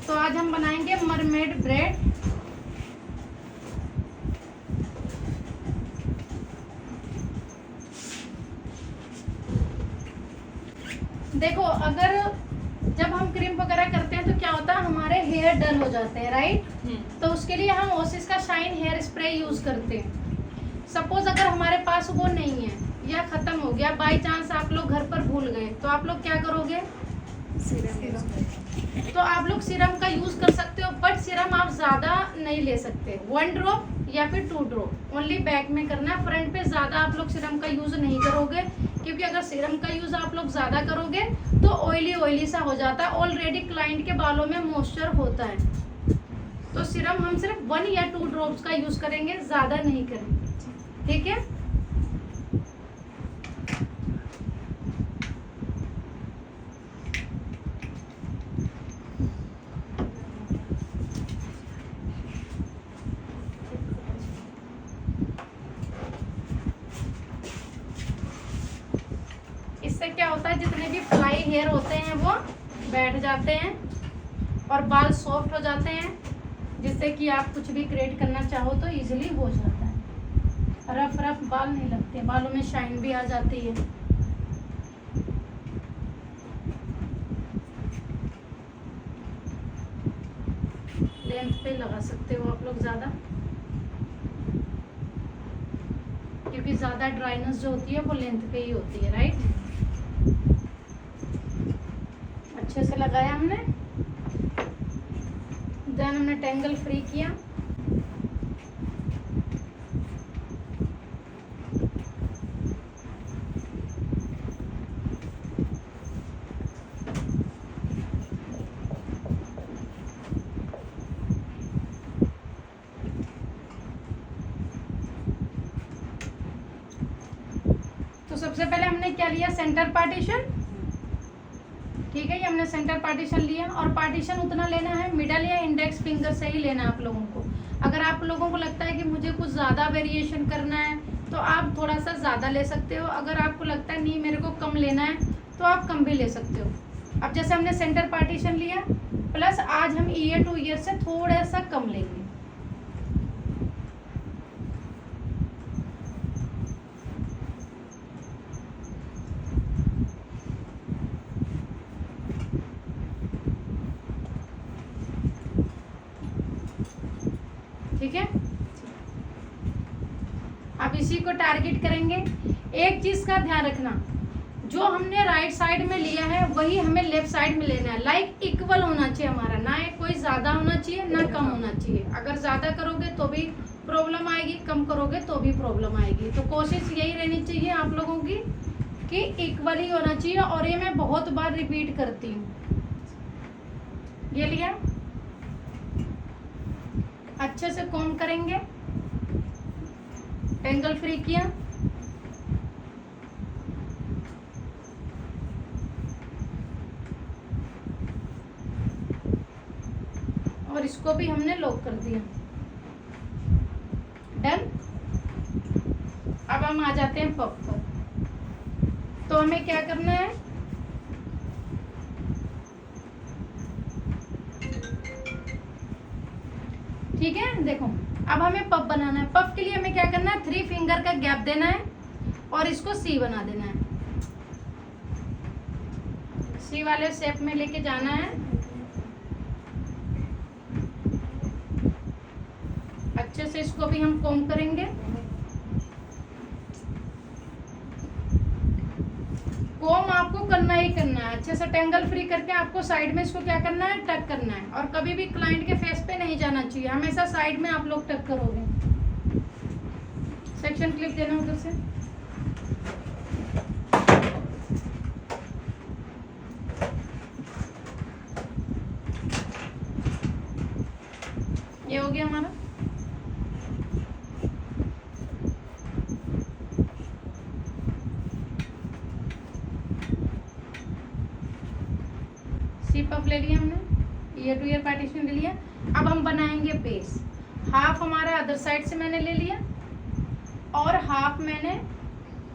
तो आज हम बनाएंगे मरमेड ब्रेड। देखो, अगर जब हम क्रीम वगैरह करते हैं तो क्या होता है, हमारे हेयर डल हो जाते हैं, राइट। तो उसके लिए हम ओसिस का शाइन हेयर स्प्रे यूज करते हैं। सपोज अगर हमारे पास वो नहीं है या खत्म हो गया, बाय चांस आप लोग घर पर भूल गए, तो आप लोग क्या करोगे? तो आप लोग सीरम का यूज कर सकते हो, बट सीरम आप ज्यादा नहीं ले सकते, 1 ड्रॉप या फिर 2 ड्रॉप ओनली बैक में करना है। फ्रंट पे ज्यादा आप लोग सीरम का यूज नहीं करोगे, क्योंकि अगर सीरम का यूज आप लोग ज्यादा करोगे तो ऑयली सा हो जाता है। ऑलरेडी क्लाइंट के बालों में मॉइस्चर होता है, तो सीरम हम सिर्फ 1 या 2 ड्रॉप्स का यूज करेंगे, ज्यादा नहीं करेंगे, ठीक है। इससे क्या होता है, जितने भी फ्लाई हेयर होते हैं वो बैठ जाते हैं और बाल सॉफ्ट हो जाते हैं, जिससे कि आप कुछ भी क्रिएट करना चाहो तो इजीली हो जाता है। रफ बाल नहीं लगते, बालों में शाइन भी आ जाती है। लेंथ पे लगा सकते हो आप लोग ज्यादा, क्योंकि ज्यादा ड्राइनेस जो होती है वो लेंथ पे ही होती है, राइट। अच्छे से लगाया हमने, देन हमने टेंगल फ्री किया। तो सबसे पहले हमने क्या लिया, सेंटर पार्टीशन, ठीक है। ये हमने सेंटर पार्टीशन लिया, और पार्टीशन उतना लेना है मिडल या इंडेक्स फिंगर से ही लेना है आप लोगों को। अगर आप लोगों को लगता है कि मुझे कुछ ज़्यादा वेरिएशन करना है तो आप थोड़ा सा ज़्यादा ले सकते हो। अगर आपको लगता है नहीं मेरे को कम लेना है तो आप कम भी ले सकते हो। अब जैसे हमने सेंटर पार्टीशन लिया, प्लस आज हम ईयर टू ईयर से थोड़ा सा कम लेंगे, ठीक है। अब इसी को टारगेट करेंगे। एक चीज का ध्यान रखना, जो हमने राइट साइड में लिया है वही हमें लेफ्ट साइड में लेना है। लाइक इक्वल होना चाहिए हमारा, ना कोई ज्यादा होना चाहिए ना कम होना चाहिए। अगर ज्यादा करोगे तो भी प्रॉब्लम आएगी, कम करोगे तो भी प्रॉब्लम आएगी। तो कोशिश यही रहनी चाहिए आप लोगों की कि इक्वल ही होना चाहिए। और ये मैं बहुत बार रिपीट करती हूँ। ये लिया, अच्छे से कॉम्ब करेंगे, टेंगल फ्री किया, और इसको भी हमने लॉक कर दिया, डन। अब हम आ जाते हैं पफ पर। तो हमें क्या करना है, ठीक है। देखो, अब हमें पफ बनाना है। पफ के लिए हमें क्या करना है, 3 फिंगर का गैप देना है और इसको सी बना देना है। सी वाले शेप में लेके जाना है। अच्छे से इसको भी हम कॉम्ब करेंगे। कॉम्ब आपको करना ही करना है, अच्छे से टेंगल फ्री करके आपको साइड में इसको क्या करना है, टक करना है। और कभी भी क्लाइंट के फेस पे नहीं जाना चाहिए, हमेशा साइड में आप लोग टक करोगे। सेक्शन क्लिप देना उधर से। ये हो गया हमारा। सी पफ ले लिया हमने, ईयर टू ईयर पार्टीशन ले लिया। अब हम बनाएंगे बेस। हाफ हमारा अदर साइड से मैंने ले लिया और हाफ मैंने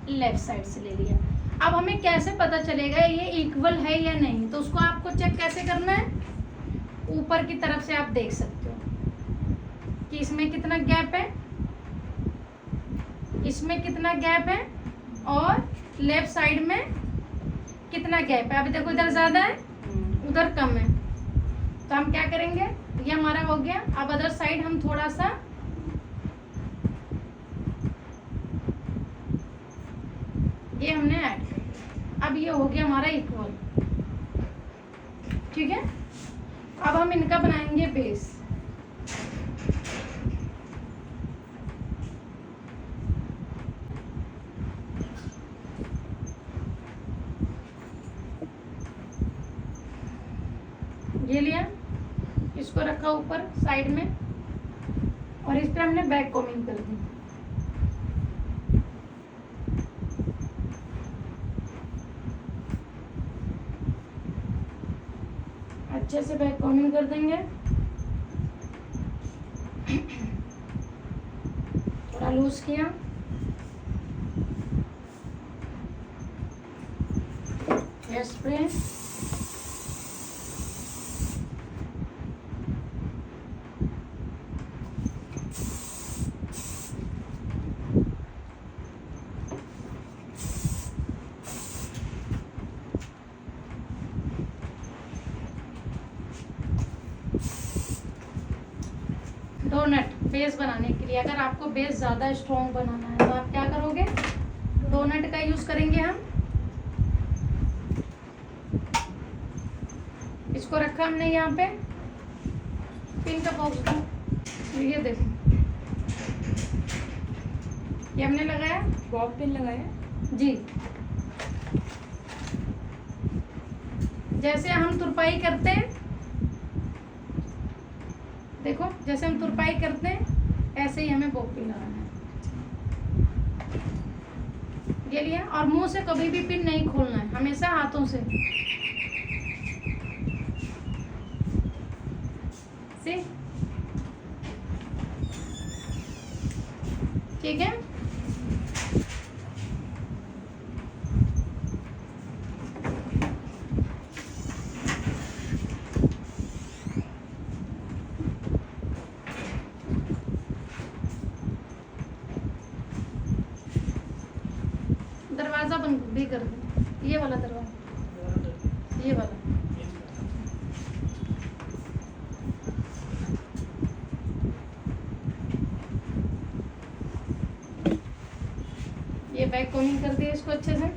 लेफ्ट साइड से ले लिया। अब हमें कैसे पता चलेगा ये इक्वल है या नहीं, तो उसको आपको चेक कैसे करना है, ऊपर की तरफ से आप देख सकते हो कि इसमें कितना गैप है, इसमें कितना गैप है और लेफ्ट साइड में कितना गैप है। अभी देखो इधर ज़्यादा है, उधर कम है, तो हम क्या करेंगे, ये हमारा हो गया। अब अदर साइड हम थोड़ा सा ये हमने ऐड कर दिया। अब ये हो गया हमारा इक्वल, ठीक है। अब हम इनका बनाएंगे बेस। ये लिया, इसको रखा ऊपर साइड में और इस पर हमने बैक कॉमिंग कर दी। अच्छे से बैक कॉमिंग कर देंगे। थोड़ा लूज किया, हेयर स्प्रे, डोनट बेस बनाने के लिए। अगर आपको बेस ज़्यादा स्ट्रॉन्ग बनाना है तो आप क्या करोगे, डोनट का यूज़ करेंगे हम। इसको रखा हमने यहाँ पे, पिन का बॉक्स को ये देखो, ये हमने लगाया, बॉब पिन लगाया जी। जैसे हम तुरपाई करते हैं, देखो जैसे हम तुरपाई करते हैं ऐसे ही हमें बॉब पिन लगाना है। ये लिया, और मुंह से कभी भी पिन नहीं खोलना है, हमेशा हाथों से। ठीक है। दरवाजा बंद भी कर दो, ये वाला दरवाजा, ये वाला। ये बैक कॉमिंग कर दिया इसको अच्छे से।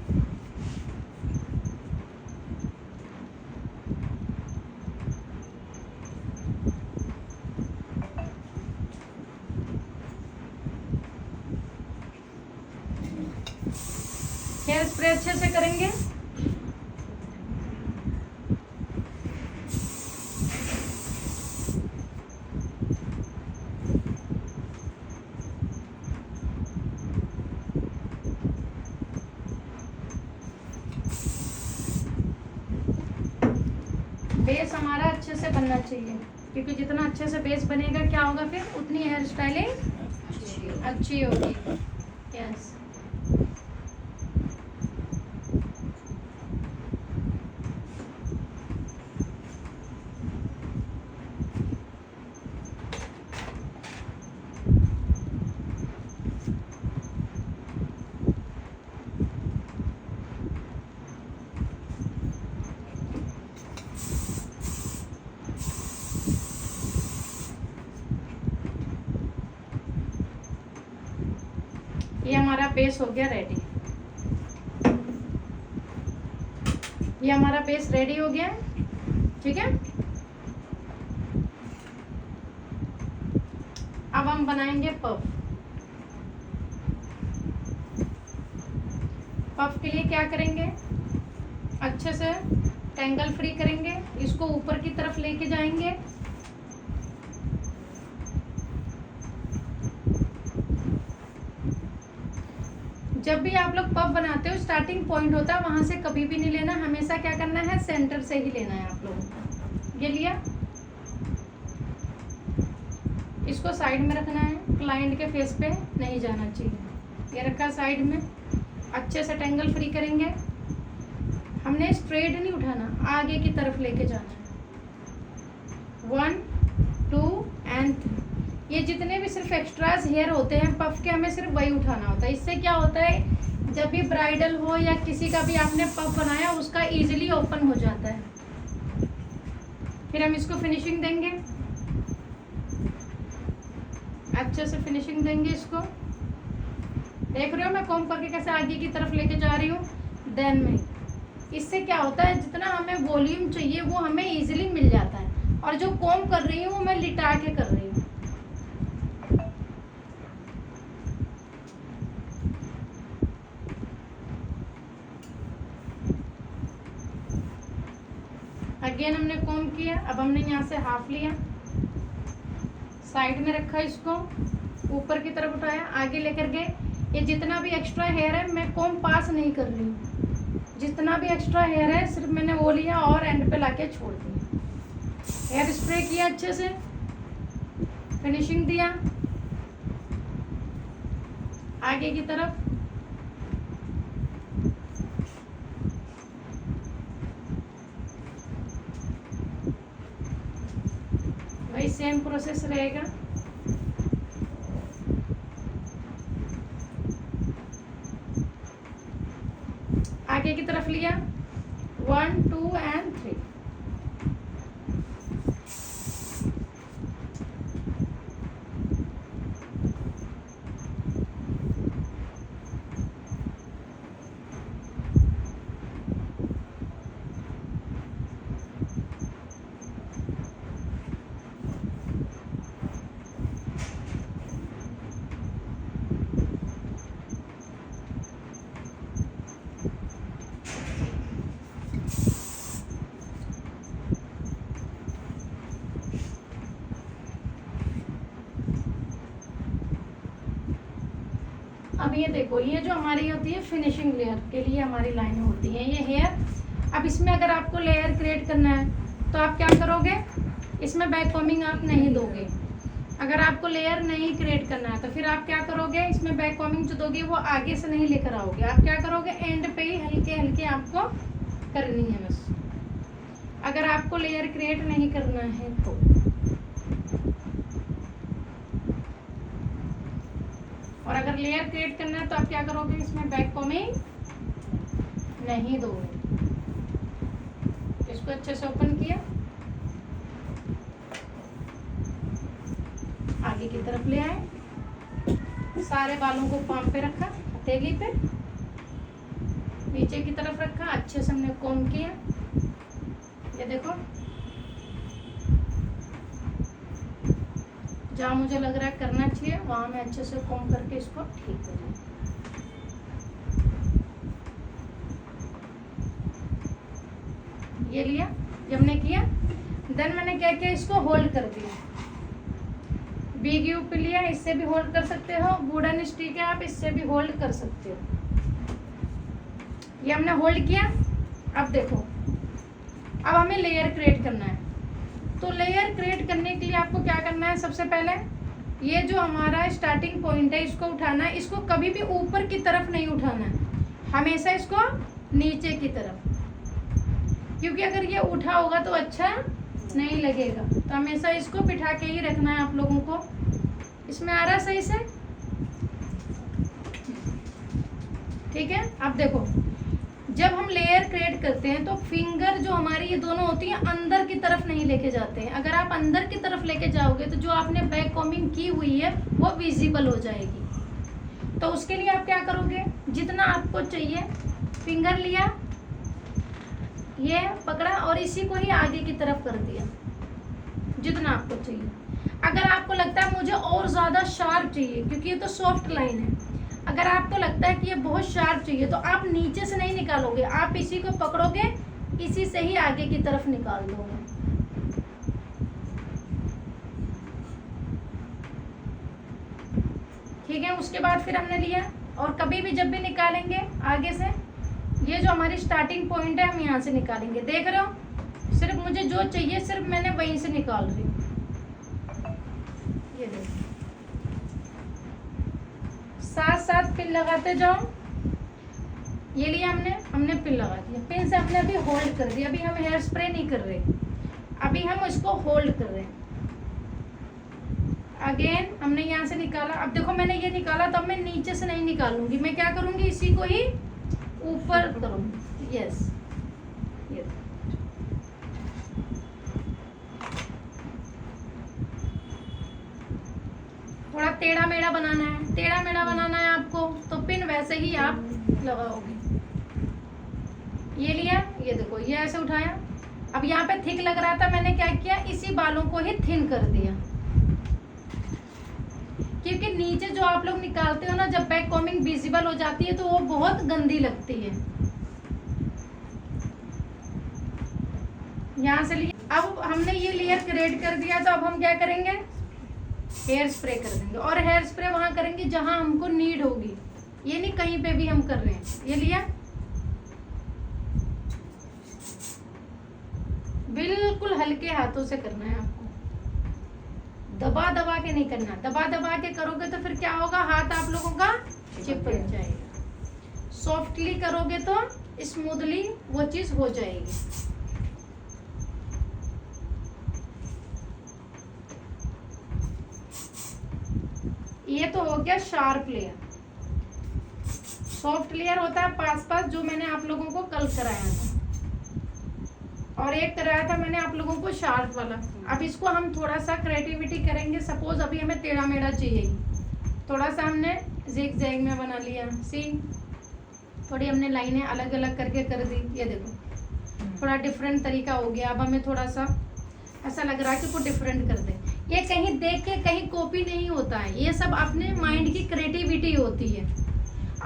हेयर स्प्रे अच्छे से करेंगे। बेस हमारा अच्छे से बनना चाहिए, क्योंकि जितना अच्छे से बेस बनेगा क्या होगा, फिर उतनी हेयर स्टाइलिंग अच्छी होगी। यस। ये हमारा बेस हो गया रेडी। ये हमारा बेस रेडी हो गया, ठीक है। अब हम बनाएंगे पफ। पफ के लिए क्या करेंगे, अच्छे से टैंगल फ्री करेंगे, इसको ऊपर की तरफ लेके जाएंगे। जब भी आप लोग पफ बनाते हो, स्टार्टिंग पॉइंट होता है वहां से कभी भी नहीं लेना, हमेशा क्या करना है, सेंटर से ही लेना है आप लोगों को। ये लिया, इसको साइड में रखना है, क्लाइंट के फेस पे नहीं जाना चाहिए। ये रखा साइड में, अच्छे से टैंगल फ्री करेंगे। हमने स्ट्रेट नहीं उठाना, आगे की तरफ लेके जाना है। 1 2 एंड 3। ये जितने भी सिर्फ एक्स्ट्राज हेयर होते हैं पफ के, हमें सिर्फ वही उठाना होता है। इससे क्या होता है, जब भी ब्राइडल हो या किसी का भी आपने पफ बनाया उसका इजीली ओपन हो जाता है। फिर हम इसको फिनिशिंग देंगे, अच्छे से फिनिशिंग देंगे इसको। देख रहे हो मैं कॉम्ब करके कैसे आगे की तरफ लेके जा रही हूँ। देन में इससे क्या होता है, जितना हमें वॉल्यूम चाहिए वो हमें इजीली मिल जाता है। और जो कॉम्ब कर रही हूँ वो मैं लिटा के कर रही हूँ। अगेन हमने कॉम्ब किया, अब हमने यहाँ से हाफ लिया, साइड में रखा, इसको ऊपर की तरफ उठाया, आगे लेकर गए। ये जितना भी एक्स्ट्रा हेयर है मैं कॉम्ब पास नहीं कर रही हूँ, जितना भी एक्स्ट्रा हेयर है सिर्फ मैंने वो लिया और एंड पे लाके छोड़ दिया। हेयर स्प्रे किया, अच्छे से फिनिशिंग दिया आगे की तरफ। वही सेम प्रोसेस रहेगा। आगे की तरफ लिया, 1 2 एंड 3। अब ये देखो, ये जो हमारी होती है फिनिशिंग लेयर के लिए हमारी लाइनें होती हैं, ये हेयर। अब इसमें अगर आपको लेयर क्रिएट करना है तो आप क्या करोगे, इसमें बैक कॉम्बिंग आप नहीं दोगे। अगर आपको लेयर नहीं क्रिएट करना है तो फिर आप क्या करोगे, इसमें बैक कॉम्बिंग जो दोगे वो आगे से नहीं लेकर आओगे। आप क्या करोगे, एंड पे ही हल्के हल्के आपको करनी है बस, अगर आपको लेयर क्रिएट नहीं करना है तो। और अगर लेयर क्रिएट करना है तो आप क्या करोगे, इसमें बैक कॉम्बिंग नहीं दोगे। इसको अच्छे से ओपन किया, आगे की तरफ ले आए, सारे बालों को पाम पे रखा, हथेली पे नीचे की तरफ रखा, अच्छे से हमने कॉम्ब किया। ये देखो, जहाँ मुझे लग रहा है करना चाहिए वहां मैं अच्छे से कॉम्ब करके इसको ठीक कर दूँ। ये लिया, जब हमने किया देन मैंने क्या किया, इसको होल्ड कर दिया। बिग यू पे लिया, इससे भी होल्ड कर सकते हो, वुडन स्टिक है आप इससे भी होल्ड कर सकते हो। ये हमने होल्ड किया। अब देखो, अब हमें लेयर क्रिएट करना है। तो लेयर क्रिएट करने के लिए आपको क्या करना है, सबसे पहले ये जो हमारा स्टार्टिंग पॉइंट है इसको उठाना है। इसको कभी भी ऊपर की तरफ नहीं उठाना है, हमेशा इसको नीचे की तरफ, क्योंकि अगर ये उठा होगा तो अच्छा नहीं लगेगा। तो हमेशा इसको बिठा के ही रखना है आप लोगों को। इसमें आ रहा है सही से, ठीक है। अब देखो, जब हम लेयर क्रिएट करते हैं तो फिंगर जो हमारी ये दोनों होती हैं अंदर की तरफ नहीं लेके जाते हैं। अगर आप अंदर की तरफ लेके जाओगे तो जो आपने बैक कॉम्बिंग की हुई है वो विजिबल हो जाएगी। तो उसके लिए आप क्या करोगे, जितना आपको चाहिए फिंगर लिया, ये पकड़ा और इसी को ही आगे की तरफ कर दिया जितना आपको चाहिए। अगर आपको लगता है मुझे और ज़्यादा शार्प चाहिए, क्योंकि ये तो सॉफ्ट लाइन है, अगर आपको लगता है कि ये बहुत शार्प चाहिए तो आप नीचे से नहीं निकालोगे, आप इसी को पकड़ोगे, इसी से ही आगे की तरफ निकाल दोगे। ठीक है। उसके बाद फिर हमने लिया, और कभी भी जब भी निकालेंगे आगे से, ये जो हमारी स्टार्टिंग पॉइंट है हम यहाँ से निकालेंगे। देख रहे हो, सिर्फ मुझे जो चाहिए सिर्फ मैंने वहीं से निकाल रही हूँ। ये देखो, साथ साथ पिन लगाते जाओ। ये लिया हमने पिन लगा दिया, पिन से हमने अभी होल्ड कर दिया। अभी हम हेयर स्प्रे नहीं कर रहे, अभी हम इसको होल्ड कर रहे हैं। अगेन हमने यहाँ से निकाला, अब देखो मैंने ये निकाला, तो अब मैं नीचे से नहीं निकालूंगी, मैं क्या करूंगी, इसी को ही ऊपर करूंगी। यस, ये थोड़ा टेढ़ा मेढ़ा बनाना है, टेढ़ा मेढ़ा बनाना है आपको, तो पिन वैसे ही आप लगाओगे। ये लिया, ये देखो ये ऐसे उठाया। अब यहाँ पे थिक लग रहा था, मैंने क्या किया, इसी बालों को ही थिन कर दिया, क्योंकि नीचे जो आप लोग निकालते हो ना, जब बैक कॉम्बिंग विजिबल हो जाती है तो वो बहुत गंदी लगती है। यहाँ से लिया, अब हमने ये लेयर क्रिएट कर दिया, तो अब हम क्या करेंगे, हेयर स्प्रे कर देंगे। और हेयर स्प्रे वहां करेंगे जहां हमको नीड होगी, ये नहीं कहीं पे भी हम कर रहे हैं। ये लिया, बिल्कुल हल्के हाथों से करना है आपको, दबा दबा के नहीं करना। दबा दबा के करोगे तो फिर क्या होगा, हाथ आप लोगों का चिपक जाएगा। सॉफ्टली करोगे तो स्मूथली वो चीज हो जाएगी। ये तो हो गया शार्प लेयर। सॉफ्ट लेयर होता है पास पास, जो मैंने आप लोगों को कल कराया था, और एक कराया था मैंने आप लोगों को शार्प वाला। अब इसको हम थोड़ा सा क्रिएटिविटी करेंगे। सपोज अभी हमें टेढ़ा मेढ़ा चाहिए, थोड़ा सा हमने जिग जैग में बना लिया, सी थोड़ी हमने लाइनें अलग अलग करके कर दी। ये देखो थोड़ा डिफरेंट तरीका हो गया। अब हमें थोड़ा सा ऐसा लग रहा है कि कुछ डिफरेंट कर दे। ये कहीं देख के कहीं कॉपी नहीं होता है, ये सब अपने माइंड की क्रिएटिविटी होती है।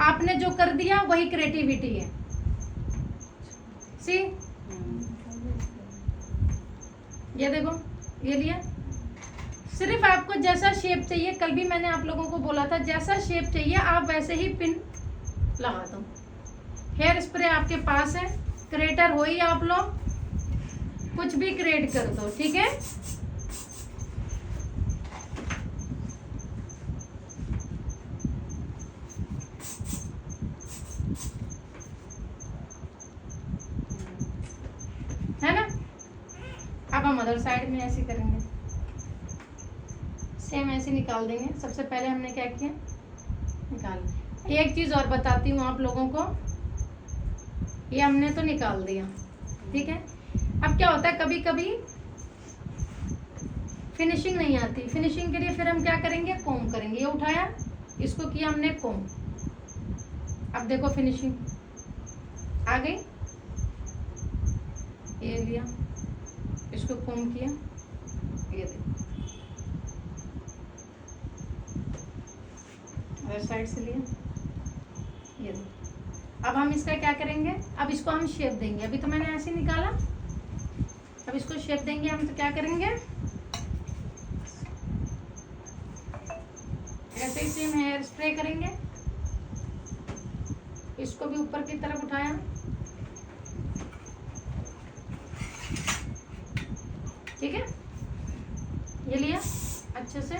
आपने जो कर दिया वही क्रिएटिविटी है। सी ये देखो, ये लिया, सिर्फ आपको जैसा शेप चाहिए, कल भी मैंने आप लोगों को बोला था, जैसा शेप चाहिए आप वैसे ही पिन लगा दो। हेयर स्प्रे आपके पास है, क्रिएटर हो ही आप लोग, कुछ भी क्रिएट कर दो, ठीक है। है ना। अब हम अदर साइड में ऐसे करेंगे, सेम ऐसे निकाल देंगे। सबसे पहले हमने क्या किया, निकाल। एक चीज और बताती हूँ आप लोगों को, ये हमने तो निकाल दिया, ठीक है। अब क्या होता है, कभी कभी फिनिशिंग नहीं आती, फिनिशिंग के लिए फिर हम क्या करेंगे, कोम करेंगे। ये उठाया, इसको किया हमने कोम, अब देखो फिनिशिंग आ गई। ये लिया, इसको कोम किया, ये देखो अदर साइड से लिया, ये देखो। अब हम इसका क्या करेंगे, अब इसको हम शेप देंगे। अभी तो मैंने ऐसे निकाला, अब इसको शेप देंगे हम। तो क्या करेंगे, ऐसे ही सेम हेयर स्प्रे करेंगे। इसको भी ऊपर की तरफ उठाया, ठीक है। ये लिया अच्छे से,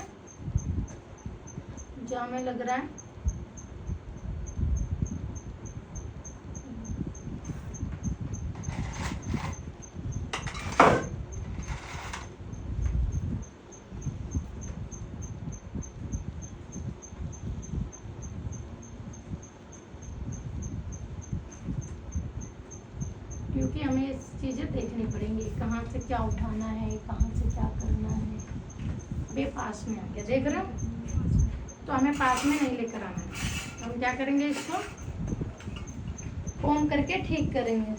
जहाँ में लग रहा है क्योंकि हमें ये चीज़ें देखनी पड़ेंगी, कहाँ से क्या उठाना है, कहाँ से क्या करना है। अभी पास में आ गया, देख रहे हो, तो हमें पास में नहीं लेकर आना है। तो हम क्या करेंगे, इसको कोम करके ठीक करेंगे।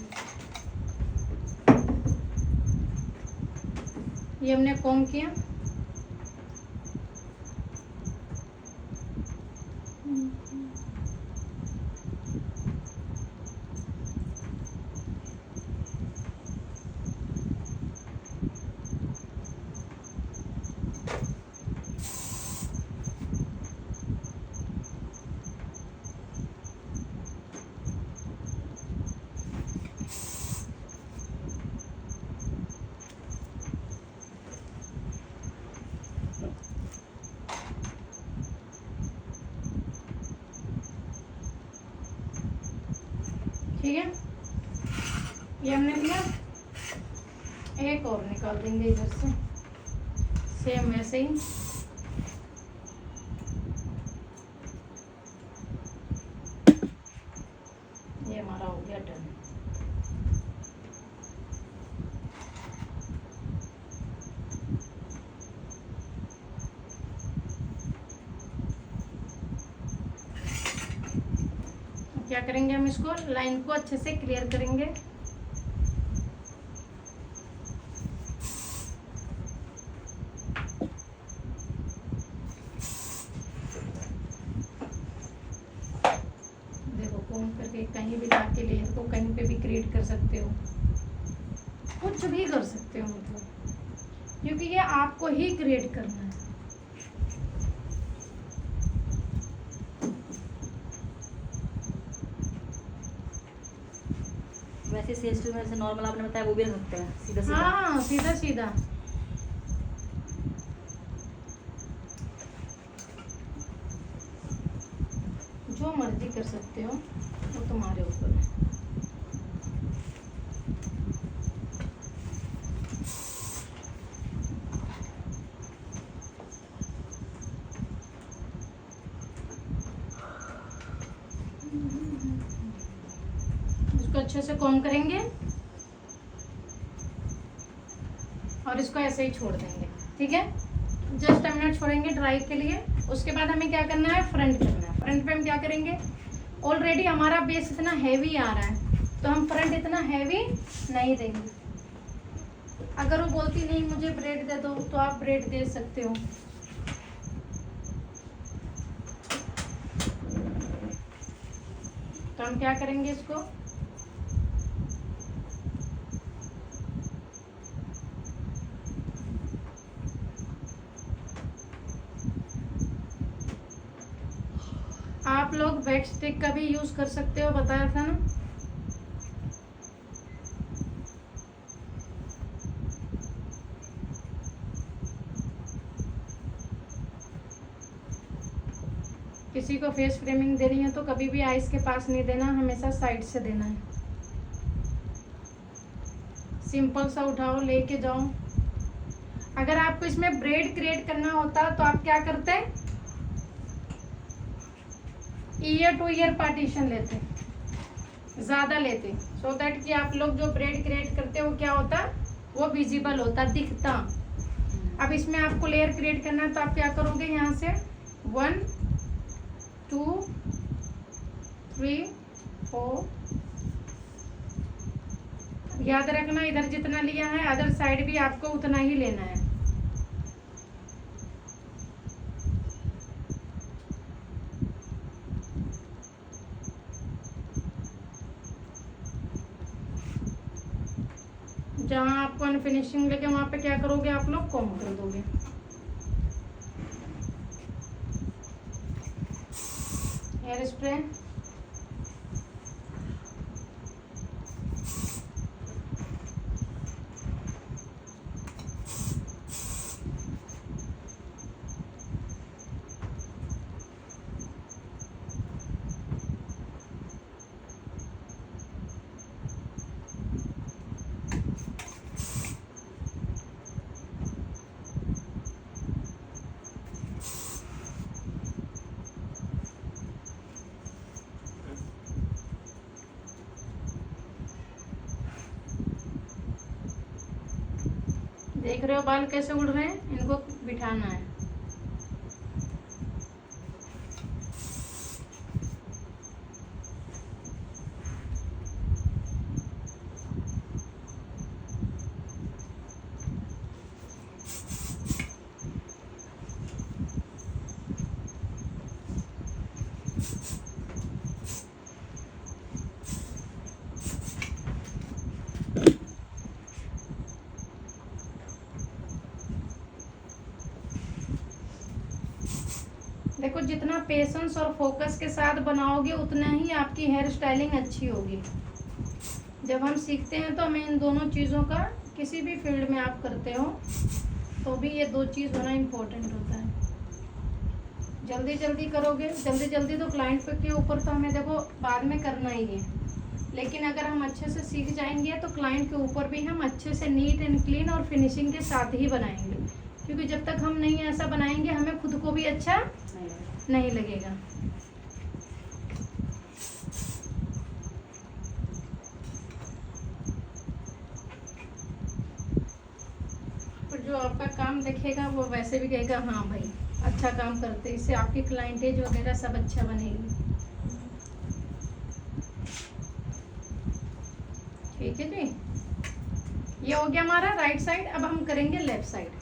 ये हमने कोम किया, ठीक है। ये हमने लिया, एक और निकाल देंगे इधर से, सेम वैसे ही। ये हमारा हो गया डन। क्या करेंगे हम, इसको लाइन को अच्छे से क्लियर करेंगे। देखो कोम करके कहीं भी जाके लेयर को कहीं पे भी क्रिएट कर सकते हो, कुछ भी कर सकते हो मतलब, क्योंकि ये आपको ही क्रिएट करना है। वैसे सेल्स टू में से नॉर्मल आपने बताया वो भी रख सकते हैं, सीधा सीधा। हाँ सीधा सीधा। जो मर्जी कर सकते हो, वो तुम्हारे ऊपर है। इसको अच्छे से कॉम करेंगे और इसको ऐसे ही छोड़ देंगे, ठीक है। जस्ट 10 मिनट छोड़ेंगे ड्राई के लिए। उसके बाद हमें क्या करना है, फ्रंट करना है। फ्रंट पे हम क्या करेंगे, ऑलरेडी हमारा बेस इतना हैवी आ रहा है, तो हम फ्रंट इतना हैवी नहीं देंगे। अगर वो बोलती नहीं मुझे ब्रेड दे दो, तो आप ब्रेड दे सकते हो। तो हम क्या करेंगे, इसको आप लोग वेट स्टिक का भी यूज कर सकते हो, बताया था ना। किसी को फेस फ्रेमिंग देनी है तो कभी भी आइस के पास नहीं देना, हमेशा साइड से देना है। सिंपल सा उठाओ, लेके जाओ। अगर आपको इसमें ब्रेड क्रिएट करना होता तो आप क्या करते, ईयर टू ईयर पार्टीशन लेते, ज्यादा लेते, सो दैट कि आप लोग जो ब्रेड क्रिएट करते हो क्या होता, वो विजिबल होता, दिखता। अब इसमें आपको लेयर क्रिएट करना है तो आप क्या करोगे, यहाँ से 1 2 3 4, याद रखना इधर जितना लिया है अदर साइड भी आपको उतना ही लेना है। जहाँ आपको अनफिनिशिंग लगे वहां पे क्या करोगे, आप लोग कॉम कर दोगे। हेयर स्प्रे, देख रहे हो बाल कैसे उड़ रहे हैं, इनको बिठाना है। देखो जितना पेशेंस और फोकस के साथ बनाओगे उतना ही आपकी हेयर स्टाइलिंग अच्छी होगी। जब हम सीखते हैं तो हमें इन दोनों चीज़ों का, किसी भी फील्ड में आप करते हो तो भी ये दो चीज़ होना इम्पोर्टेंट होता है। जल्दी जल्दी करोगे, जल्दी जल्दी तो क्लाइंट के ऊपर तो हमें देखो बाद में करना ही है, लेकिन अगर हम अच्छे से सीख जाएंगे तो क्लाइंट के ऊपर भी हम अच्छे से नीट एंड क्लीन और फिनिशिंग के साथ ही बनाएंगे, क्योंकि जब तक हम नहीं ऐसा बनाएंगे हमें खुद को भी अच्छा नहीं लगेगा। और जो आपका काम देखेगा वो वैसे भी कहेगा हाँ भाई अच्छा काम करते, इससे आपकी क्लाइंटेज वगैरह सब अच्छा बनेगी। ठीक है जी, ये हो गया हमारा राइट साइड। अब हम करेंगे लेफ्ट साइड।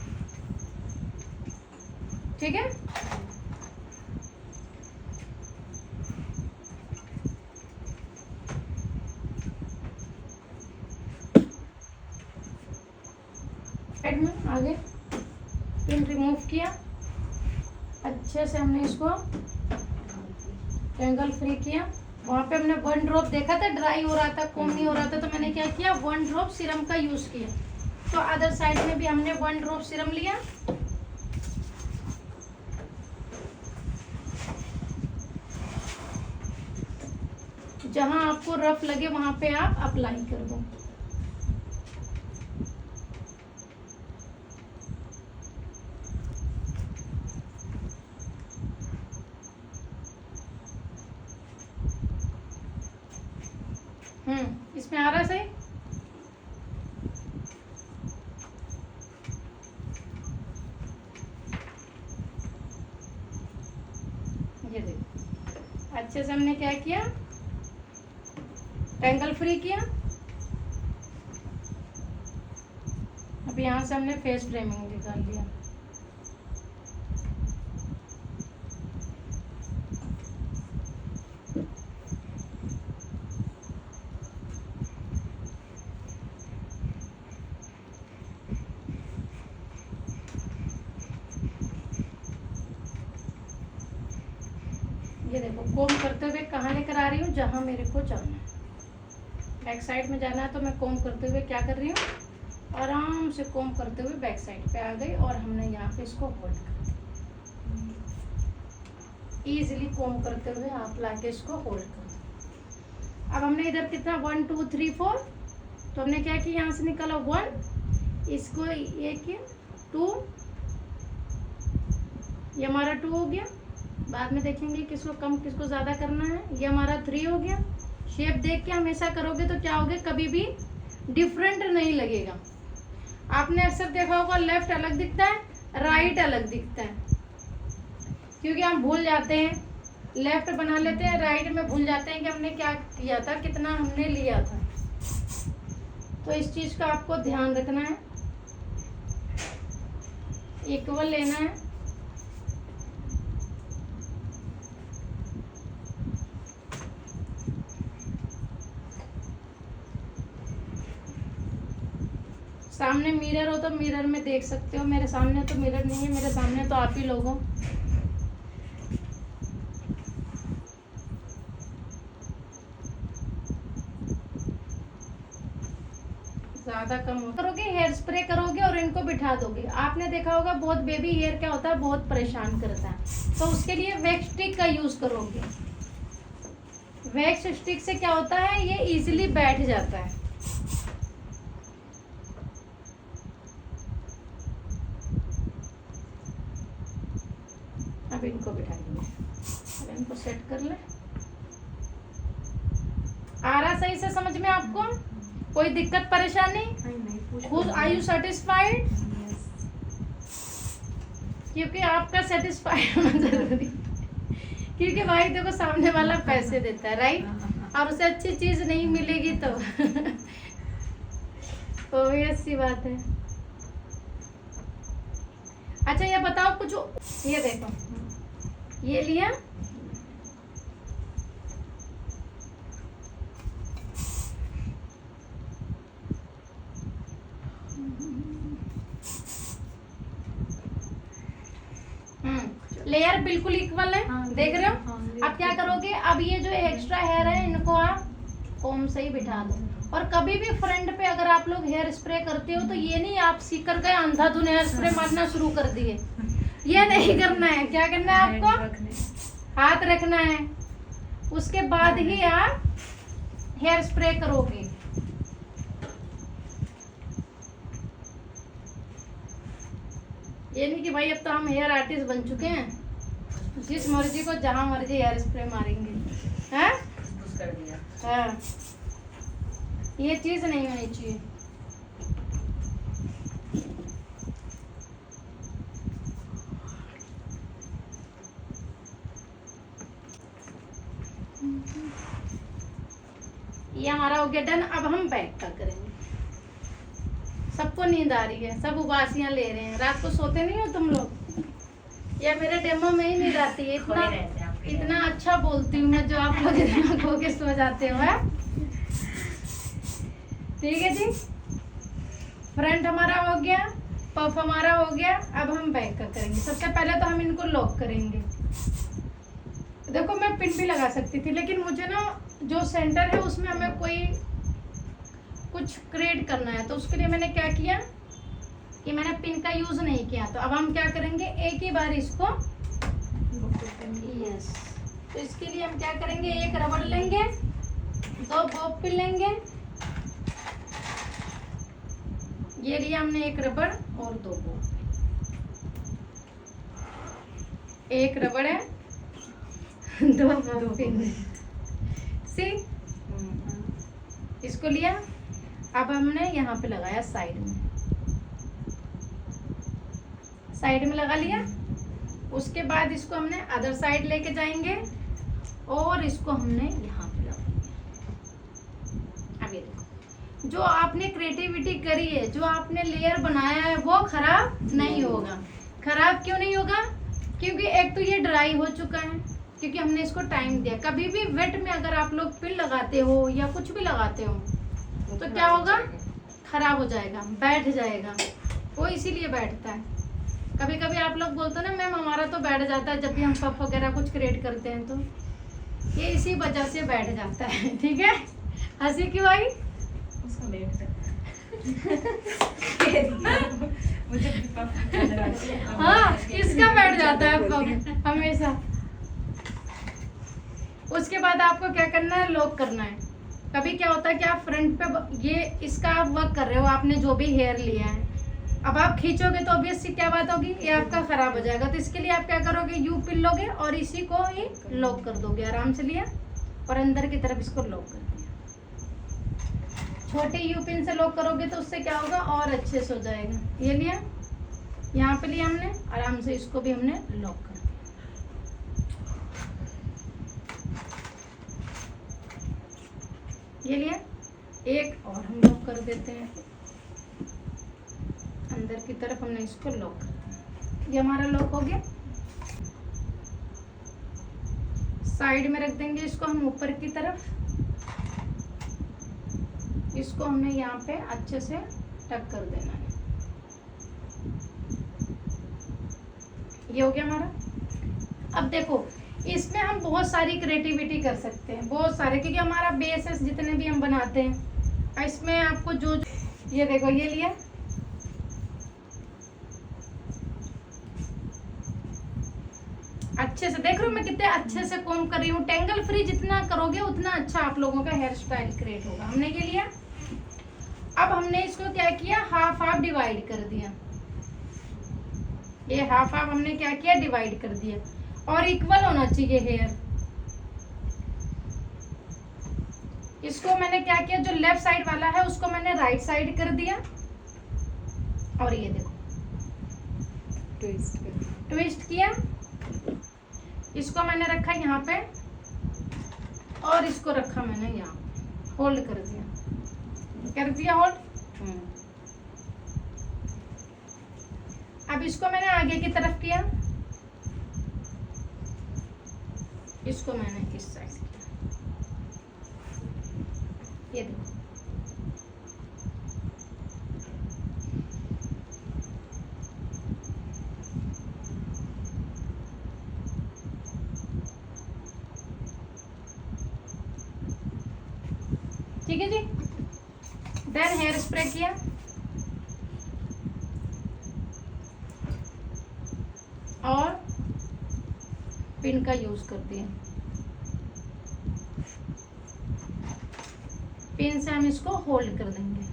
ठीक है, साइड में आगे पिन रिमूव किया, अच्छे से हमने इसको एंगल फ्री किया। वहाँ पे हमने 1 ड्रॉप देखा था ड्राई हो रहा था, कॉम नहीं हो रहा था, तो मैंने क्या किया 1 ड्रॉप सीरम का यूज किया। तो अदर साइड में भी हमने 1 ड्रॉप सीरम लिया, जहां आपको रफ लगे वहां पे आप अप्लाई कर दो। इसमें आ रहा है सही। ये देखो अच्छे से हमने क्या किया, एंगल फ्री किया। अब यहाँ से हमने फेस फ्रेमिंग निकाल लिया। ये देखो कोम करते हुए कहाँ लेकर आ रही हूँ, जहाँ मेरे को जाना है। बैक साइड में जाना है तो मैं कोम करते हुए क्या कर रही हूँ, आराम से कोम करते हुए बैक साइड पे आ गई और हमने यहाँ पे इसको होल्ड कर दिया। इजीली कोम करते हुए आप लाके इसको होल्ड कर दो। अब हमने इधर कितना 1 2 3 4, तो हमने क्या किया यहाँ से निकाला 1, इसको ये किया 2, ये हमारा 2 हो गया। बाद में देखेंगे किसको कम किसको ज़्यादा करना है। ये हमारा 3 हो गया। शेप देख के हमेशा करोगे तो क्या होगे, कभी भी डिफरेंट नहीं लगेगा। आपने अक्सर देखा होगा लेफ्ट अलग दिखता है, राइट अलग दिखता है, क्योंकि हम भूल जाते हैं, लेफ्ट बना लेते हैं, राइट में भूल जाते हैं कि हमने क्या किया था, कितना हमने लिया था। तो इस चीज़ का आपको ध्यान रखना है, इक्वल लेना है। सामने मिरर हो तो मिरर में देख सकते हो, मेरे सामने तो मिरर नहीं है, मेरे सामने तो आप ही लोग हो। ज्यादा कम करोगे, हेयर स्प्रे करोगे और इनको बिठा दोगे। आपने देखा होगा बहुत बेबी हेयर क्या होता है, बहुत परेशान करता है, तो उसके लिए वैक्स स्टिक का यूज करोगे। वैक्स स्टिक से क्या होता है, ये इजीली बैठ जाता है। अब इनको बिठाएंगे, अब इनको सेट कर ले। आ रहा सही से समझ में आपको, कोई दिक्कत परेशानी? खुद आर यू सेटिस्फाइड? क्योंकि आपका सेटिस्फाइड होना जरूरी, क्योंकि भाई देखो सामने वाला पैसे देता है, राइट, और उसे अच्छी चीज नहीं मिलेगी तो वो भी अच्छी बात है। अच्छा ये बताओ कुछ, ये देखो ये लिया, लेयर बिल्कुल इक्वल है, देख रहे हो। अब क्या करोगे, अब ये जो एक्स्ट्रा हेयर है इनको आप कोम से ही बिठा दो। और कभी भी फ्रंट पे अगर आप लोग हेयर स्प्रे करते हो तो ये नहीं आप सीख कर गए अंधाधुन हेयर स्प्रे मारना शुरू कर दिए, ये नहीं करना है। क्या करना है आपको, हाथ रखना है, उसके बाद ही आप हेयर स्प्रे करोगे। ये नहीं कि भाई अब तो हम हेयर आर्टिस्ट बन चुके हैं, जिस मर्जी को जहां मर्जी हेयर स्प्रे मारेंगे, हैं? कर दिया। हाँ, ये चीज नहीं होनी चाहिए। ये हमारा हो गया डन। अब हम बैक का करेंगे। सबको नींद आ रही है, सब उबासियां ले रहे हैं। रात को सोते नहीं हो तुम लोग? या मेरे डेमो में ही नींद आती है? खोए रहते हैं आपके इतना अच्छा बोलती हूँ मैं, जो आप लोग इतना खो के सो जाते हो। है ठीक है जी। फ्रंट हमारा हो गया, पफ हमारा हो गया। अब हम बैक का करेंगे। सबसे पहले तो हम इनको लॉक करेंगे। देखो मैं पिन भी लगा सकती थी, लेकिन मुझे ना जो सेंटर है उसमें हमें कोई कुछ क्रिएट करना है, तो उसके लिए मैंने क्या किया कि मैंने पिन का यूज नहीं किया। तो अब हम क्या करेंगे, एक ही बार इसको, यस, तो इसके लिए हम क्या करेंगे, एक रबड़ लेंगे, 2 बॉब पिन लेंगे। ये लिया हमने एक रबड़ और 2 बॉब। एक रबड़ है, 2 बॉब पिन। सी, इसको लिया। अब हमने यहाँ पे लगाया साइड में लगा लिया। उसके बाद इसको हमने अदर साइड लेके जाएंगे और इसको हमने यहाँ पे लगाएंगे। अब ये देखो, जो आपने क्रिएटिविटी करी है, जो आपने लेयर बनाया है, वो खराब नहीं होगा। खराब क्यों नहीं होगा? क्योंकि एक तो ये ड्राई हो चुका है, क्योंकि हमने इसको टाइम दिया। कभी भी वेट में अगर आप लोग पिन लगाते हो या कुछ भी लगाते हो तो क्या होगा, खराब हो जाएगा, बैठ जाएगा। वो इसीलिए बैठता है। कभी कभी आप लोग बोलते हो ना मैम हमारा तो बैठ जाता है जब भी हम पफ वगैरह कुछ क्रिएट करते हैं, तो ये इसी वजह से बैठ जाता है। ठीक है, हंसी क्यों आई? उसका बैठ मुझे हाँ, इसका बैठ जाता है पफ हमेशा। उसके बाद आपको क्या करना है, लॉक करना है। कभी क्या होता है कि आप फ्रंट पे ये इसका आप वर्क कर रहे हो, आपने जो भी हेयर लिया है, अब आप खींचोगे तो ऑब्वियसली क्या बात होगी, ये आपका खराब हो जाएगा। तो इसके लिए आप क्या करोगे, यू पिन लोगे और इसी को ही लॉक कर दोगे। आराम से लिया और अंदर की तरफ इसको लॉक कर दिया। छोटी यू पिन से लॉक करोगे तो उससे क्या होगा, और अच्छे से हो जाएगा। ये लिया, यहाँ पे लिया हमने, आराम से इसको भी हमने लॉक कर दिया। ये लिया, एक और हम लॉक कर देते हैं। अंदर की तरफ हमने इसको लॉक कर दिया। ये हमारा लॉक हो गया। साइड में रख देंगे इसको हम ऊपर की तरफ। इसको हमने यहाँ पे अच्छे से टक कर देना है। ये हो गया हमारा। अब देखो इसमें हम बहुत सारी क्रिएटिविटी कर सकते हैं, बहुत सारे, क्योंकि हमारा बेसेस जितने भी हम बनाते हैं, इसमें आपको जो ये देखो, ये लिया, अच्छे से देख रहे हो मैं कितने अच्छे से कॉम्ब कर रही हूँ। टेंगल फ्री जितना करोगे उतना अच्छा आप लोगों का हेयर स्टाइल क्रिएट होगा। हमने ये लिया। अब हमने इसको क्या किया, हाफ हाफ डिवाइड कर दिया। ये हाफ हाफ हमने क्या किया, डिवाइड कर दिया। और इक्वल होना चाहिए हेयर। इसको मैंने क्या किया, जो लेफ्ट साइड वाला है उसको मैंने राइट साइड कर दिया। और ये देखो ट्विस्ट किया। इसको मैंने रखा यहाँ पे और इसको रखा मैंने यहाँ पे, होल्ड कर दिया होल्ड। अब इसको मैंने आगे की तरफ किया, इसको मैंने इस साइड किया। ये देखो, ठीक है जी। देन हेयर स्प्रे किया और पिन का यूज कर दिया। पिन से हम इसको होल्ड कर देंगे।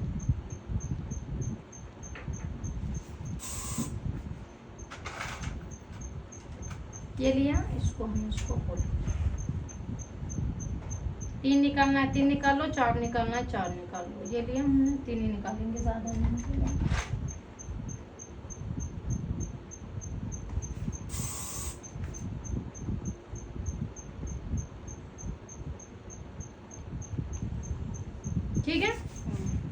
ये लिया, इसको हम इसको होल्ड, 3 निकालना है 3 निकाल लो, 4 निकालना है 4 निकाल लो। ये लिया हमने, 3 ही निकालेंगे, ज्यादा नहीं निकालेंगे। ठीक है,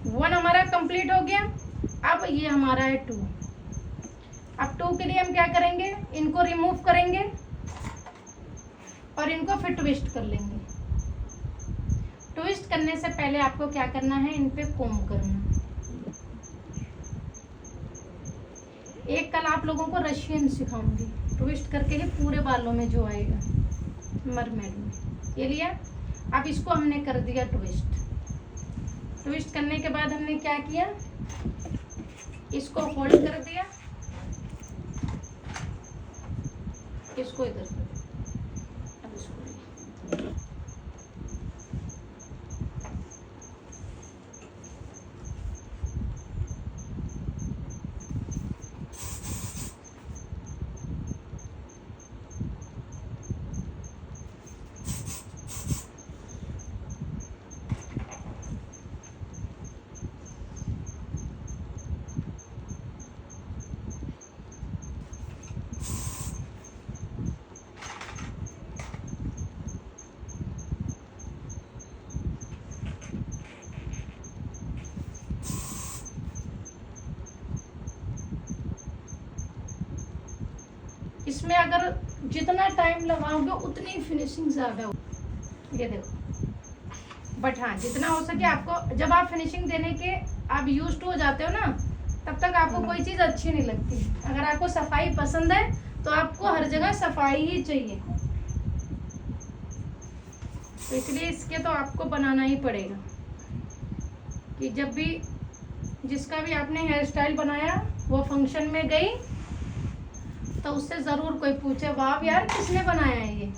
1 हमारा कंप्लीट हो गया। अब ये हमारा है 2। अब 2 के लिए हम क्या करेंगे, इनको रिमूव करेंगे और इनको फिर ट्विस्ट कर लेंगे। ट्विस्ट करने से पहले आपको क्या करना है, इन पे कोम करना। एक कल आप लोगों को रशियन सिखाऊंगी, ट्विस्ट करके ही पूरे बालों में जो आएगा मरमेड में। ये लिया, अब इसको हमने कर दिया ट्विस्ट। ट्विस्ट करने के बाद हमने क्या किया, इसको होल्ड कर दिया, इसको इधर कर दिया। अब इसको इसमें अगर जितना टाइम लगाओगे उतनी फिनिशिंग ज्यादा हो। ये देखो, बट हाँ जितना हो सके आपको, जब आप फिनिशिंग देने के आप यूज्ड हो जाते हो ना, तब तक आपको कोई चीज अच्छी नहीं लगती। अगर आपको सफाई पसंद है तो आपको हर जगह सफाई ही चाहिए, तो इसलिए इसके तो आपको बनाना ही पड़ेगा कि जब भी जिसका भी आपने हेयर स्टाइल बनाया वो फंक्शन में गई तो उससे जरूर कोई पूछे, वाह यार किसने बनाया है ये।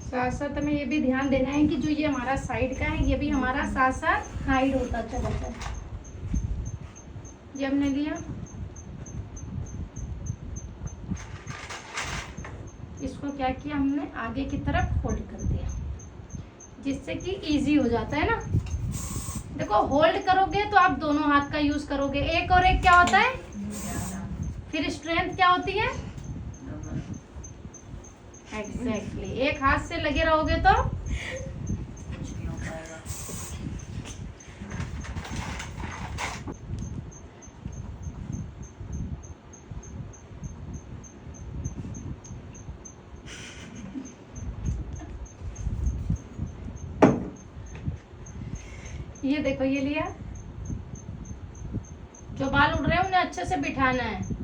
साथ साथ हमें ये भी ध्यान देना है कि जो ये हमारा साइड का है ये भी हमारा साथ साथ हाइड होता चला जाए। ये हमने लिया, इसको क्या किया हमने आगे की तरफ होल्ड कर दिया, जिससे कि इजी हो जाता है ना। देखो होल्ड करोगे तो आप दोनों हाथ का यूज करोगे, एक और एक क्या होता है, फिर स्ट्रेंथ क्या होती है, एग्जैक्टली एक हाथ से लगे रहोगे तो ये देखो, ये लिया, जो बाल उड़ रहे हैं उन्हें अच्छे से बिठाना है।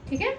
ठीक है,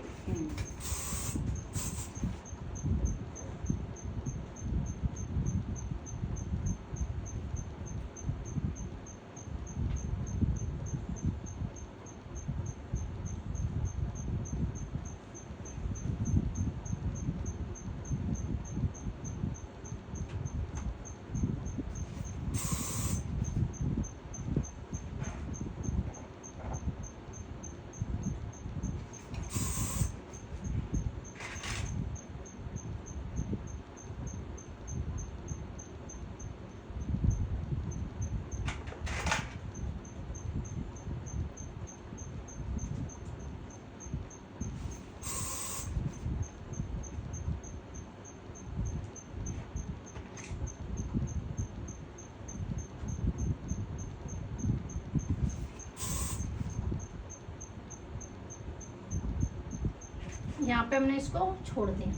यहाँ पे हमने इसको छोड़ दिया,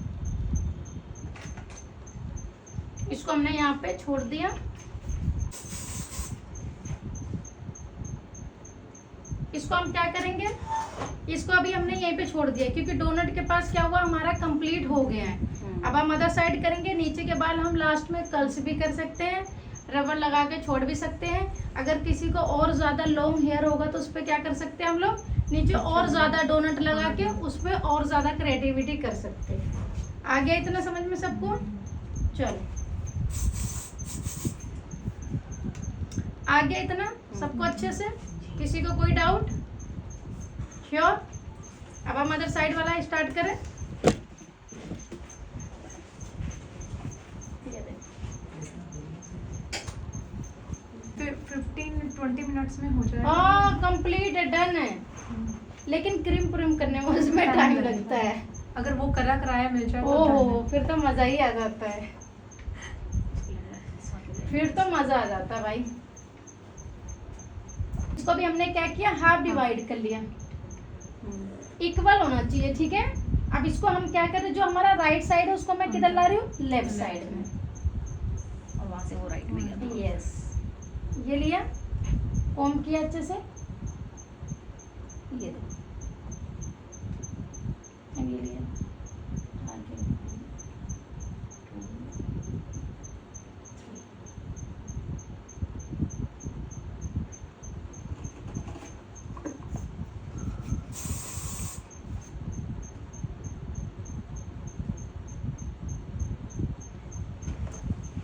इसको हमने यहाँ पे छोड़ दिया। इसको हम क्या करेंगे, इसको अभी हमने यहीं पे छोड़ दिया क्योंकि डोनट के पास क्या हुआ, हमारा कंप्लीट हो गया है। अब हम अदर साइड करेंगे। नीचे के बाल हम लास्ट में कर्ल्स भी कर सकते हैं, रबर लगा के छोड़ भी सकते हैं। अगर किसी को और ज्यादा लॉन्ग हेयर होगा तो उस पर क्या कर सकते हैं हम लोग, नीचे और ज्यादा डोनट लगा के उस पर और ज्यादा क्रिएटिविटी कर सकते हैं। आ गया इतना समझ में सबको? चलो, आ गया इतना सबको अच्छे से? किसी को कोई डाउट? श्योर? अब हम अदर साइड वाला स्टार्ट करें। 15-20 मिनट्स में हो जाए। हाँ कंप्लीट है, डन है। लेकिन क्रीम प्रीम करने में उसमें टाइम लगता है। अगर वो करा कराया मिल जाए तो ओहो, फिर तो मजा ही आ जाता है, फिर तो मजा आ जाता है भाई। इसको भी हमने क्या किया, हाफ डिवाइड कर लिया, इक्वल होना चाहिए, ठीक है। अब इसको हम क्या करें, जो हमारा राइट साइड है उसको मैं किधर ला रही हूँ, लेफ्ट साइड में, और वहाँ से वो राइट में गया। यस, ये लिया, कॉम किया अच्छे से, ये देखो, ये लिया, आगे,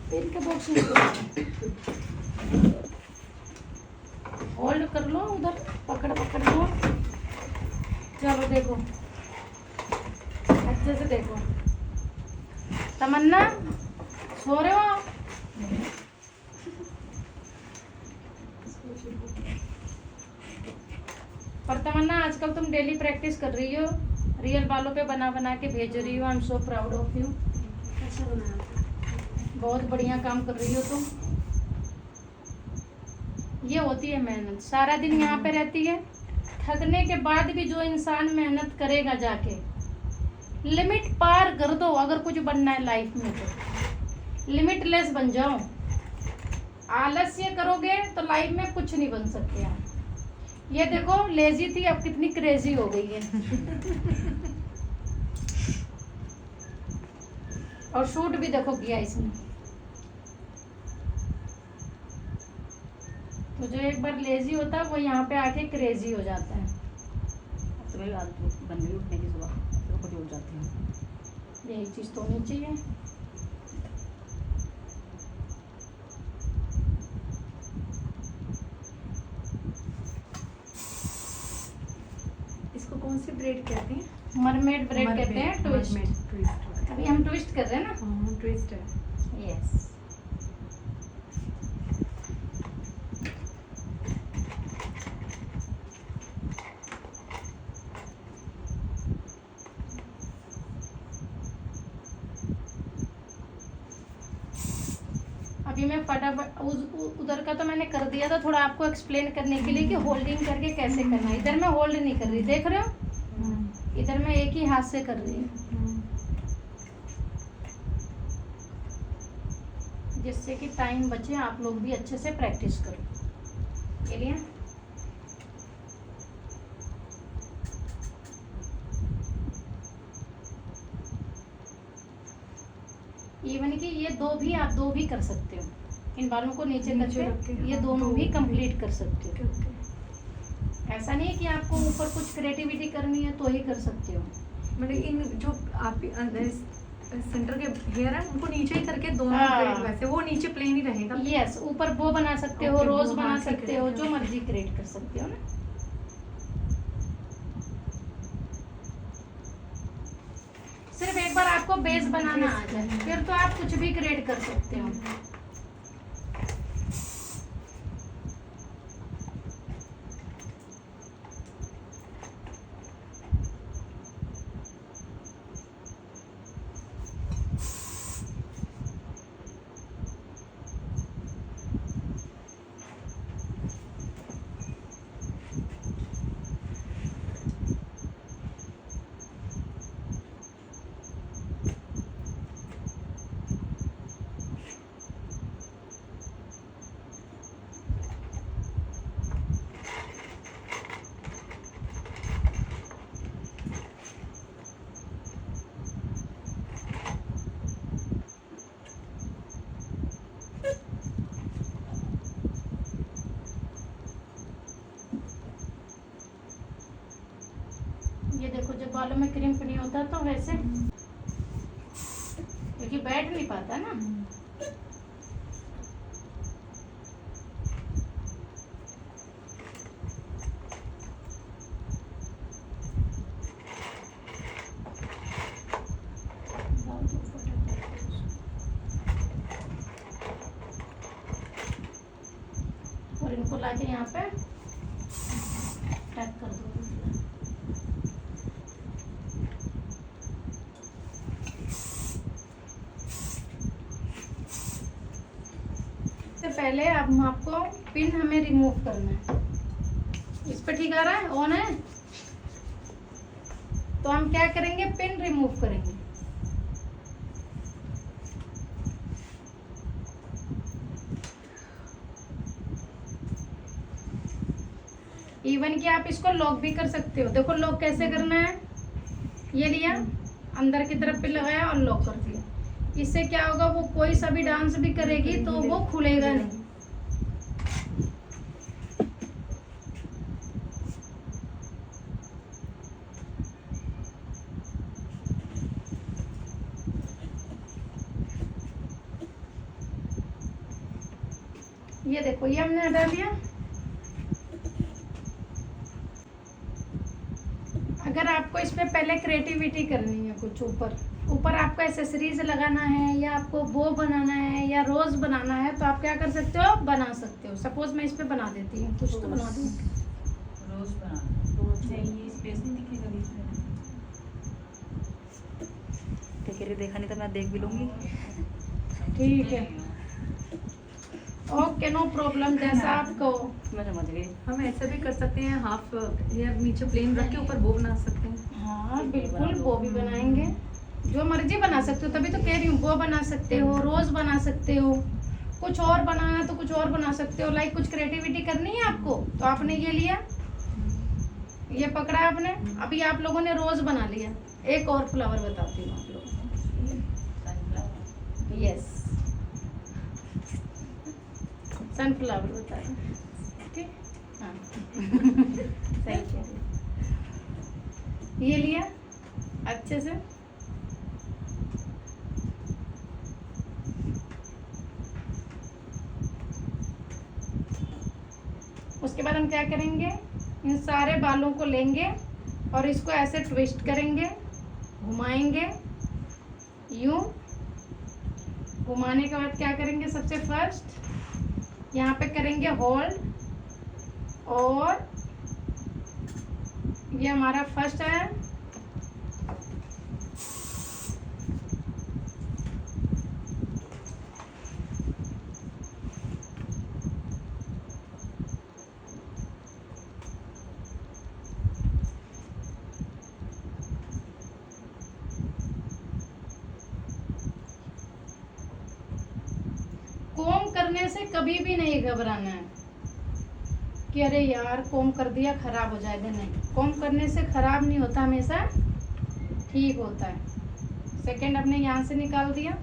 2 3 के बॉक्स में होल्ड कर लो, उधर पकड़ लो। चलो देखो, अच्छे से देखो। तमन्ना सो रहे हो आप? पर तमन्ना आजकल तुम डेली प्रैक्टिस कर रही हो, रियल बालों पे बना बना के भेज रही हो। I am so proud of you. बहुत बढ़िया काम कर रही हो तुम। ये होती है मेहनत, सारा दिन यहाँ पे रहती है, थकने के बाद भी जो इंसान मेहनत करेगा, जाके लिमिट पार कर दो। अगर कुछ बनना है लाइफ में तो लिमिटलेस बन जाओ। आलस्य करोगे तो लाइफ में कुछ नहीं बन सकते आप। ये देखो, लेजी थी अब कितनी क्रेजी हो गई है। और शूट भी देखो किया इसने। तो जो एक बार लेजी होता है वो यहाँ पे आके क्रेजी हो जाता है। सुबह आदत बन गई उठने की, सुबह तो खुद ही उठ जाती हूँ। यही चीज तो होनी चाहिए। इसको कौन सी ब्रेड कहते हैं? मरमेड ब्रेड कहते हैं, ट्विस्ट। ट्विस्ट अभी हम ट्विस्ट कर रहे हैं ना। हाँ, ट्विस्ट है। यस, अभी मैं फटाफट उधर का तो मैंने कर दिया था, थोड़ा आपको एक्सप्लेन करने के लिए कि होल्डिंग करके कैसे करना है। इधर मैं होल्ड नहीं कर रही, देख रहे हो, इधर मैं एक ही हाथ से कर रही हूँ, जिससे कि टाइम बचे, आप लोग भी अच्छे से प्रैक्टिस करो। के लिए इवन कि ये आप दो भी कर सकते हो। इन बालों को नीचे करके ये दोनों भी कंप्लीट कर सकते हो। ऐसा नहीं है कि आपको ऊपर कुछ क्रिएटिविटी करनी है तो ही कर सकते हो। मतलब इन जो आप सेंटर के हेयर है उनको नीचे ही करके दोनों हाँ। वैसे वो नीचे प्लेन ही रहेगा। यस, ऊपर वो बना सकते हो, Okay, रोज वो बना हाँ, ठीक सकते है, हो, ठीक जो है। मर्जी क्रिएट कर सकते हो ना। सिर्फ एक बार आपको बेस बनाना आ जाए, फिर तो आप कुछ भी क्रिएट कर सकते हो। देखो जब बालों में क्रिम्प नहीं होता तो वैसे, क्योंकि बैठ नहीं पाता ना। और इनको लाके यहाँ पे टैप कर दो। इससे पहले अब हम आपको पिन हमें रिमूव करना है। इस पे ठीक आ रहा है, ऑन है, तो हम क्या करेंगे, पिन रिमूव करेंगे। इवन कि आप इसको लॉक भी कर सकते हो। देखो लॉक कैसे करना है, ये लिया, अंदर की तरफ पे लगाया और लॉक कर दिया। इससे क्या होगा, वो कोई सा भी डांस भी करेगी तो वो खुलेगा नहीं। ये देखो ये हमने हटा दिया। अगर आपको इस पे पहले क्रिएटिविटी करनी है, कुछ ऊपर ऊपर आपको एसेसरीज लगाना है, या आपको बो बनाना है, या रोज बनाना है, तो आप क्या कर सकते हो, बना सकते हो। सपोज मैं इस पे बना देती हूँ, कुछ तो बना दूँ। रोज बनाना चाहिए, स्पेस नहीं दिखेगा बीच में। ठीक है, देखा नहीं तो मैं देख भी लूंगी। ठीक है, ओके, नो प्रॉब्लम, जैसा आप कहो। मैं समझ गई। हम ऐसे भी कर सकते हैं, हाफ हेयर नीचे प्लेन रख के ऊपर बो बना सकते हैं। हाँ बिल्कुल, वो भी बनाएंगे, जो मर्जी बना सकते हो। तभी तो कह रही हूँ, वो बना सकते हो, रोज बना सकते हो, कुछ और बनाना है तो कुछ और बना सकते हो। लाइक कुछ क्रिएटिविटी करनी है आपको, तो आपने ये लिया, ये पकड़ा आपने, अभी आप लोगों ने रोज बना लिया। एक और फ्लावर बताती हूँ आप लोगों को। यस, सनफ्लावर बता रहे हैं, ठीक, हाँ सही कह रही हो। ये लिया अच्छे से, उसके बाद हम क्या करेंगे, इन सारे बालों को लेंगे और इसको ऐसे ट्विस्ट करेंगे, घुमाएंगे, यूं घुमाने के बाद क्या करेंगे, सबसे फर्स्ट यहाँ पे करेंगे होल्ड, और ये हमारा फर्स्ट है, कोम करने से कभी भी नहीं घबराना है कि अरे यार कोम कर दिया खराब हो जाएगा। नहीं, कोम करने से खराब नहीं होता, हमेशा ठीक होता है। सेकंड अपने यहाँ से निकाल दिया,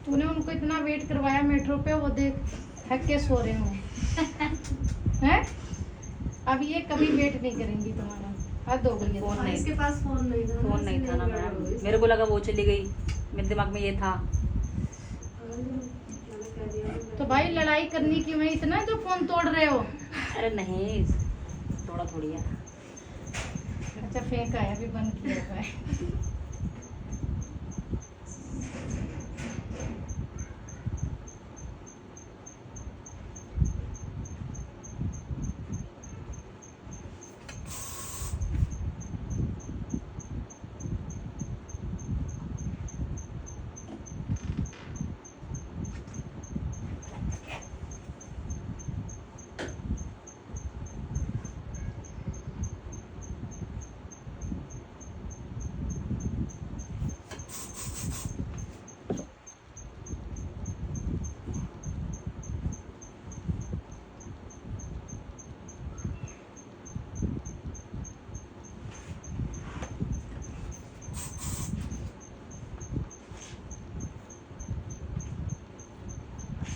तूने उनको इतना वेट करवाया मेट्रो पे, वो देख थक के सो रहे हो हैं। अब ये कभी वेट नहीं करेंगी तुम्हारा, हद हो गई है। फोन नहीं, इसके पास फोन नहीं था, फोन नहीं था ना मैम, मेरे को लगा वो चली गई, मेरे दिमाग में ये था। तो भाई लड़ाई करनी क्यों है इतना, जो फोन तोड़ रहे हो। अरे नहीं, थोड़ा थोड़ी है। अच्छा फेंका है, अभी बंद किया हुआ है।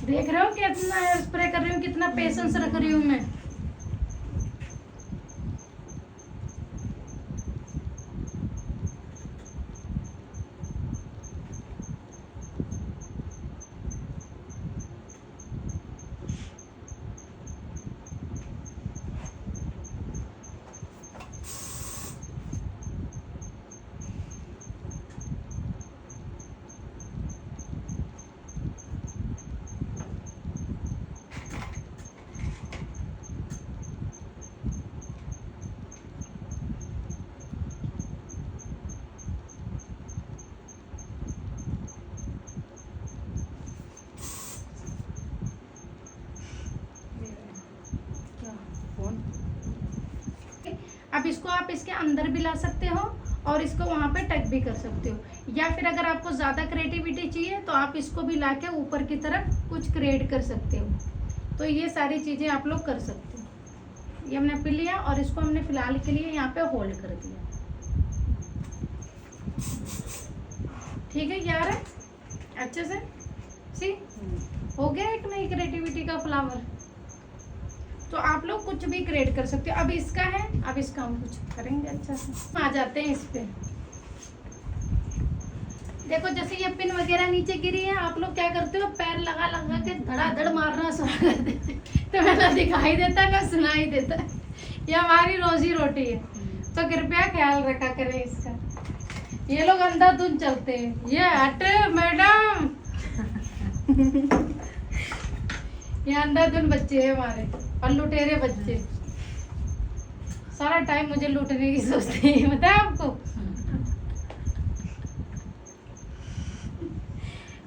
देख रहे हो कितना हेयर स्प्रे कर रही हूँ, कितना पेशेंस रख रही हूँ मैं। फोन अब इसको आप इसके अंदर भी ला सकते हो और इसको वहाँ पे टक भी कर सकते हो, या फिर अगर आपको ज़्यादा क्रिएटिविटी चाहिए तो आप इसको भी ला के ऊपर की तरफ कुछ क्रिएट कर सकते हो। तो ये सारी चीज़ें आप लोग कर सकते हो। ये हमने पी लिया और इसको हमने फिलहाल के लिए यहाँ पे होल्ड कर दिया। ठीक है, यार अच्छे से सी हो गया एक नई क्रिएटिविटी का फ्लावर। तो आप लोग कुछ भी क्रिएट कर सकते हो। अब इसका है, अब इसका हम कुछ करेंगे अच्छा से। आ जाते हैं इस पे। देखो जैसे ये पिन वगैरह नीचे गिरी है, आप लोग क्या करते हो, पैर लगा लगा के धड़ाधड़ मारना शुरू कर देते। तो ना दिखाई देता ना सुनाई देता। ये हमारी रोजी रोटी है, तो कृपया ख्याल रखा करें इसका। ये लोग अंधाधुंध चलते हैं। ये हटे मैडम। ये अंधाधुंध बच्चे हैं हमारे और लुटेरे बच्चे। सारा टाइम मुझे लूटने की सोचते हैं, पता है आपको।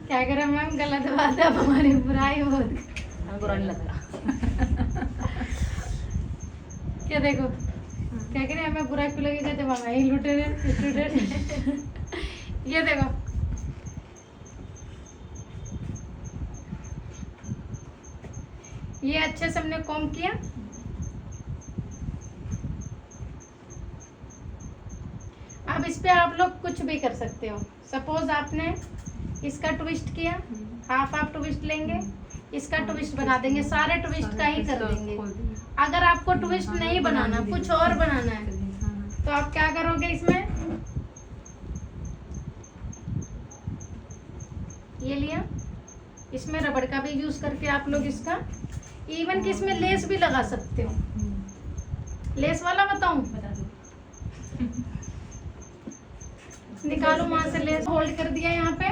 क्या करें मैम, गलत बात है, अब हमारी बुराई बहुत। हमें बुरा नहीं लगता। क्या देखो क्या करें, हमें बुरा क्यों लगेगा जब हम ही लुटेरे स्टूडेंट। ये देखो ये अच्छे से हमने कॉम किया। अब इस पे आप लोग कुछ भी कर सकते हो। सपोज आपने इसका ट्विस्ट किया, हाफ हाफ ट्विस्ट लेंगे, इसका ट्विस्ट बना देंगे, सारे ट्विस्ट का ही कर देंगे। अगर आपको ट्विस्ट नहीं बनाना, कुछ और बनाना है, तो आप क्या करोगे, इसमें ये लिया, इसमें रबड़ का भी यूज करके आप लोग इसका, इवन कि इसमें लेस भी लगा सकते हो। लेस वाला बताऊं, बता दो। निकालो वहां से लेस, होल्ड कर दिया यहाँ पे।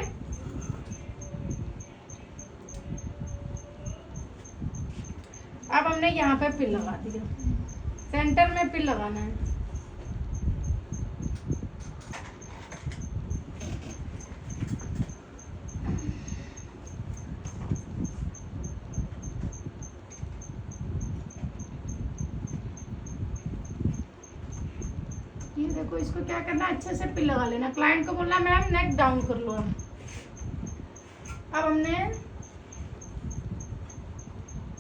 अब हमने यहाँ पे पिन लगा दिया, सेंटर में पिन लगाना है। ये देखो, इसको क्या करना, अच्छे से पिन लगा लेना। क्लाइंट को बोलना मैम नेक डाउन कर लो। अब हमने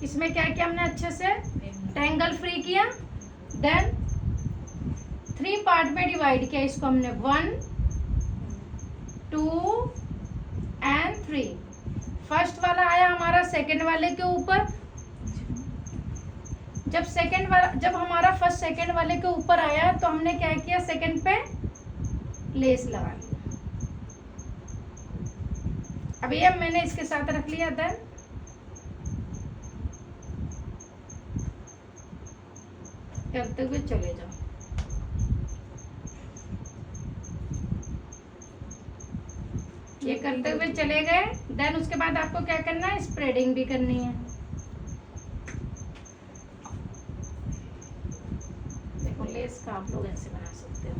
इसमें क्या किया, हमने अच्छे से ट्रायंगल फ्री किया, देन 3 पार्ट में डिवाइड किया इसको हमने, 1 2 एंड 3। फर्स्ट वाला आया हमारा सेकंड वाले के ऊपर। जब हमारा फर्स्ट सेकंड वाले के ऊपर आया तो हमने क्या किया, सेकंड पे लेस लगा लिया। अब ये मैंने इसके साथ रख लिया, देन करते हुए चले जाओ। ये करते हुए चले गए, देन उसके बाद आपको क्या करना है, स्प्रेडिंग भी करनी है। देखो लेस का आप लोग ऐसे बना सकते हो।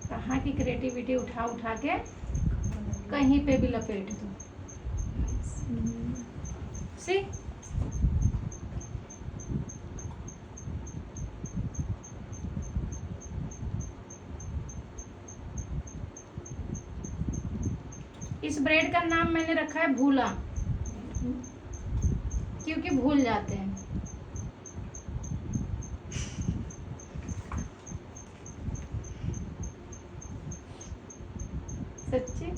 कहाँ की क्रिएटिविटी उठा उठा के कहीं पे भी लपेट दो। सी इस ब्रेड का नाम मैंने रखा है भूला, क्योंकि भूल जाते हैं। सच्ची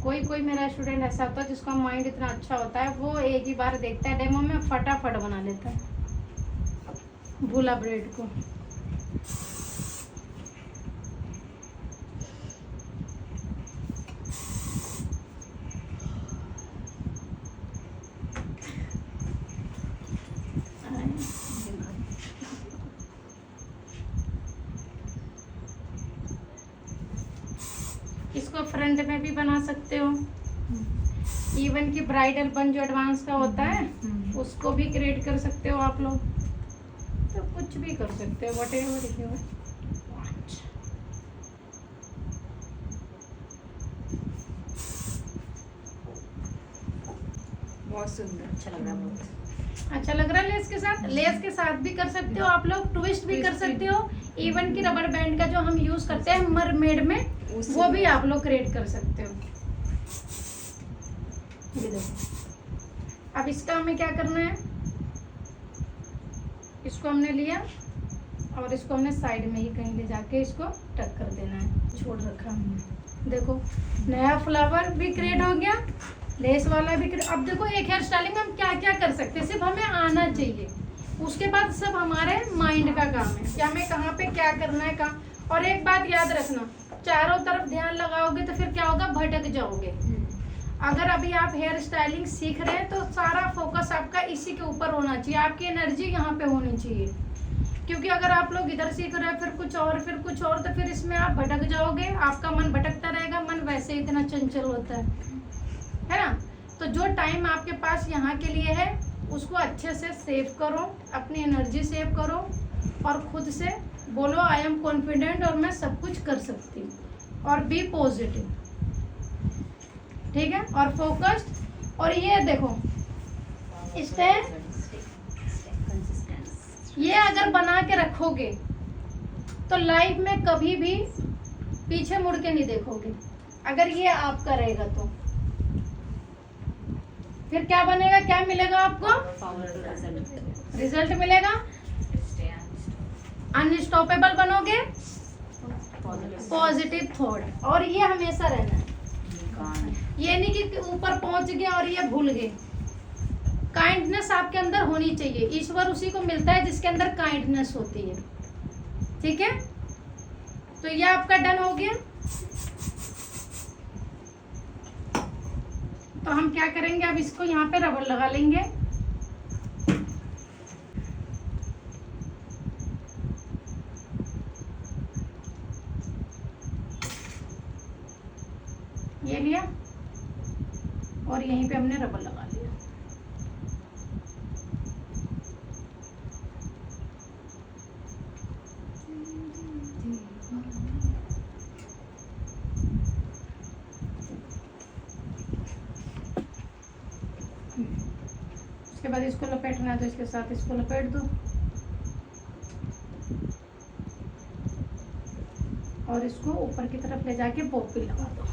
कोई कोई मेरा स्टूडेंट ऐसा होता है जिसका माइंड इतना अच्छा होता है, वो एक ही बार देखता है डेमो में फटाफट बना लेता है भूला ब्रेड को। इसको फ्रंट में भी बना सकते हो, इवन कि ब्राइडल बन जो एडवांस का होता है उसको भी क्रिएट कर सकते हो आप लोग, तो कुछ भी कर सकते हो व्हाटएवर यू वांट। बहुत सुंदर, अच्छा लग रहा है बहुत। अच्छा लग रहा है लेस के साथ, लेस के साथ भी कर सकते हो आप लोग, ट्विस्ट भी कर सकते हो, इवन कि रबर बैंड का जो हम यूज करते हैं मरमेड में वो भी आप लोग क्रिएट कर सकते हो। ये देखो, अब इसका हमें क्या करना है, इसको हमने लिया और इसको हमने साइड में ही कहीं ले जाके इसको टक कर देना है, छोड़ रखा हमने। देखो नया फ्लावर भी क्रिएट हो गया, लेस वाला भी क्रिएट। अब देखो एक हेयर स्टाइलिंग में हम क्या क्या कर सकते हैं, सिर्फ हमें आना चाहिए, उसके बाद सब हमारे माइंड का काम है कि हमें कहाँ पे क्या करना है कहाँ। और एक बात याद रखना, चारों तरफ ध्यान लगाओगे तो फिर क्या होगा, भटक जाओगे। अगर अभी आप हेयर स्टाइलिंग सीख रहे हैं तो सारा फोकस आपका इसी के ऊपर होना चाहिए, आपकी एनर्जी यहाँ पे होनी चाहिए, क्योंकि अगर आप लोग इधर सीख रहे हैं फिर कुछ और तो फिर इसमें आप भटक जाओगे, आपका मन भटकता रहेगा। मन वैसे इतना चंचल होता है ना। तो जो टाइम आपके पास यहाँ के लिए है उसको अच्छे से सेव करो, अपनी एनर्जी सेव करो और खुद से बोलो आई एम कॉन्फिडेंट और मैं सब कुछ कर सकती हूँ, और बी पॉजिटिव, ठीक है, और फोकस्ड। और ये देखो इस पे ये अगर बना के रखोगे तो लाइफ में कभी भी पीछे मुड़ के नहीं देखोगे। अगर ये आपका रहेगा तो फिर क्या बनेगा, क्या मिलेगा आपको, रिजल्ट मिलेगा, अनस्टॉपेबल बनोगे, पॉजिटिव थॉट। और ये हमेशा रहना है, ये नहीं कि ऊपर पहुंच गए और ये भूल गए। काइंडनेस आपके अंदर होनी चाहिए, ईश्वर उसी को मिलता है जिसके अंदर काइंडनेस होती है, ठीक है। तो ये आपका डन हो गया। तो हम क्या करेंगे, अब इसको यहाँ पे रबर लगा लेंगे। ये लिया और यहीं पे हमने रबर लगा लिया। उसके बाद इसको लपेटना है तो इसके साथ इसको लपेट दो और इसको ऊपर की तरफ ले जाके पॉपिल लगा दो।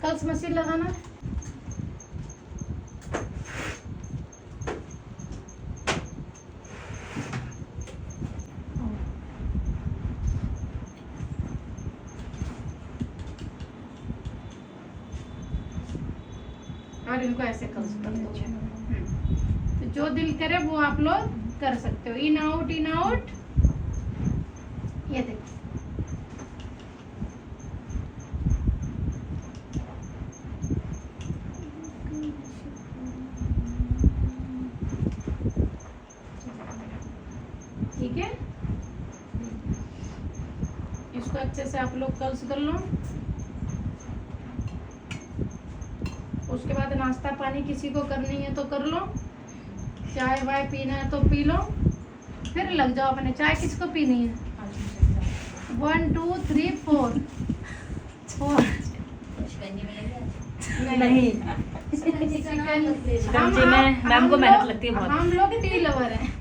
कल्स मशीन लगाना, और इनको ऐसे कल्स कर दो। तो जो दिल करे वो आप लोग कर सकते हो। इन आउट, इन आउट, ये देखो ठीक है। इसको अच्छे से आप लोग कल्स कर लो। उसके बाद नाश्ता पानी किसी को करनी है तो कर लो, चाय वाय पीना है तो पी लो, फिर लग जाओ अपने। चाय किसको पीनी है, 1 2 3 4 नहीं, हम मैम को मेहनत लगती है बहुत। हम लोग टी लवर हैं।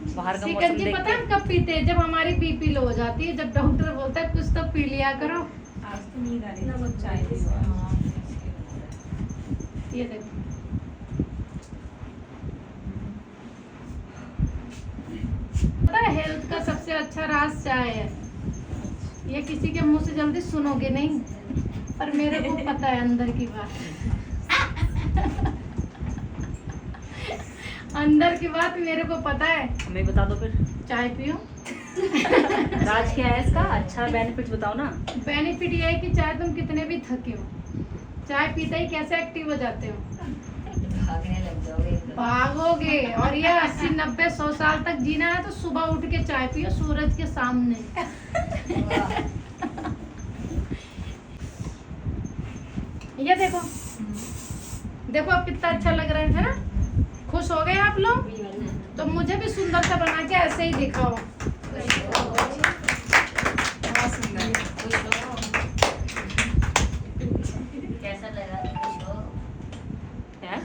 बाहर का मौसम सिकंजी देख पता है हम कब पीते हैं, जब हमारी बीपी लो हो जाती है, जब डॉक्टर बोलता है कुछ तो पी लिया करो। आज तो नींद आ रही है, चाय ये देखो पता है हेल्थ का सबसे अच्छा राज चाय है। ये किसी के मुंह से जल्दी सुनोगे नहीं, पर मेरे को पता है अंदर की बात। अंदर की बात मेरे को पता है। हमें बता दो फिर, चाय पियो। राज क्या है इसका? अच्छा बेनिफिट बताओ ना। बेनिफिट ये है कि चाहे तुम कितने भी थके हो, चाय पीते ही कैसे एक्टिव हो जाते हो, भागने लग जाओगे एकदम। भागोगे। और ये 80 90 100 साल तक जीना है तो सुबह उठ के चाय पियो सूरज के सामने। वाह। ये देखो, देखो अब कितना अच्छा लग रहा है ना। खुश हो गए आप लोग? तो मुझे भी सुंदर सा बना के ऐसे ही दिखाओ। बहुत सुंदर। खुश हो? कैसा लगा? खुश हो? है?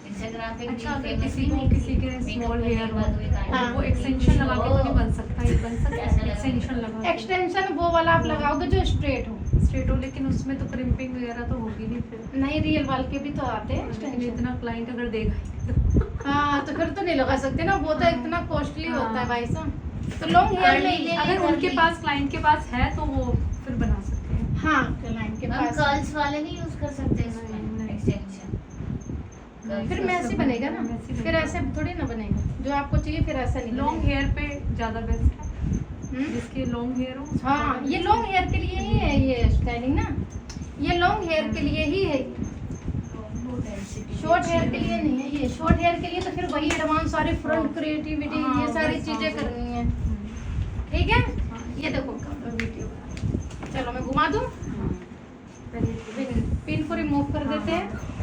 इंस्टाग्राम पे अच्छा, अगर famous किसी नहीं को है किसी के makeup स्मॉल करने हेयर के हो, बाद वही kind हाँ, of वो एक्सटेंशन लगा के तो नहीं बन सकता, ये बन सकता कैसा है लगा? एक्सटेंशन लगा के। एक्सटेंशन वो वाला आप लगाओगे जो स्ट्रेट हो। स्ट्रेट हो, लेकिन उसमें तो क्रिम्पिंग वगैरह तो होगी नहीं फिर। नहीं, रियल वाल के भी तो आते हैं लेकिन extension। इतना क्लाइंट अगर देगा हाँ तो फिर तो नहीं लगा सकते ना, वो तो हाँ। इतना कॉस्टली होता है हाँ। भाई साहब। तो लॉन्ग हेयर में ले अगर उनके पास क्लाइंट के पास है तो वो फिर बना सकते हैं। हाँ क्लाइंट के हम पास कर्ल्स वाले नहीं यूज कर सकते नहीं, इसमें नहीं। एक्सटेंशन। फिर मैसी बनेगा ना, मैसी फिर बनेगा। ऐसे थोड़ी ना बनेगा जो आपको चाहिए, फिर ऐसा नहीं लॉन्ग बनेगा। हेयर पे ज्यादा बेस्ट है, हम्म? जिसके लॉन्ग हेयर हो उसको हाँ ज्यादा ये best लॉन्ग हेयर के लिए ही है ये स्टाइलिंग ना, ये लॉन्ग हेयर के लिए ही है। शॉर्ट हेयर के लिए नहीं है ये। शॉर्ट हेयर के लिए तो फिर वही एडवांस सारी फ्रंट क्रिएटिविटी हाँ, ये सारी बस, चीजें हाँ, करनी है। हम्म। ठीक है, हाँ, ये देखो वीडियो। चलो मैं घुमा दूं। पहले पिन को रिमूव कर देते हैं।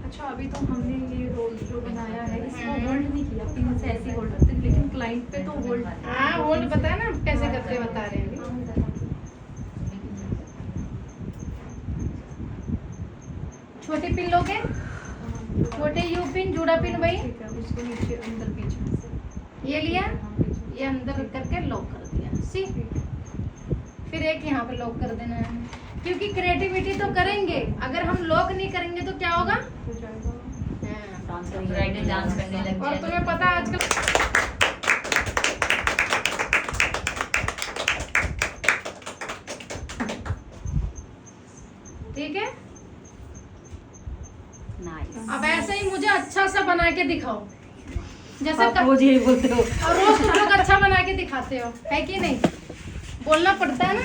अच्छा, अभी तो हमने ये रोल जो बनाया है इसको होल्ड नहीं किया, पिन से ऐसे होल्ड करते हैं, लेकिन क्लाइंट पे तो होल्ड। हाँ होल्ड बताया ना कैसे करते हैं, बता रहे हैं अभी। छोटी पिन लोगे, छोटे यू पिन, जुड़ा पिन वही ठीक है, उसको नीचे अंदर पीछे से ये लिया, हाँ, पीछे। ये अंदर करके लॉक कर दिया। सी ठीक है। फिर एक यहाँ पे लॉक कर देना है, क्योंकि क्रिएटिविटी तो करेंगे, अगर हम लॉक नहीं करेंगे तो क्या होगा। हो जाएगा। डांस ब्राइडल डांस करने लग और जाए तुम्हें पता है आजकल ठीक है। नाइस। अब ऐसे ही मुझे अच्छा सा बना के दिखाओ, जैसे आप रोज यही बोलते हो। और रोज तुम लोग अच्छा बना के दिखाते हो, है कि नहीं? बोलना पड़ता है ना।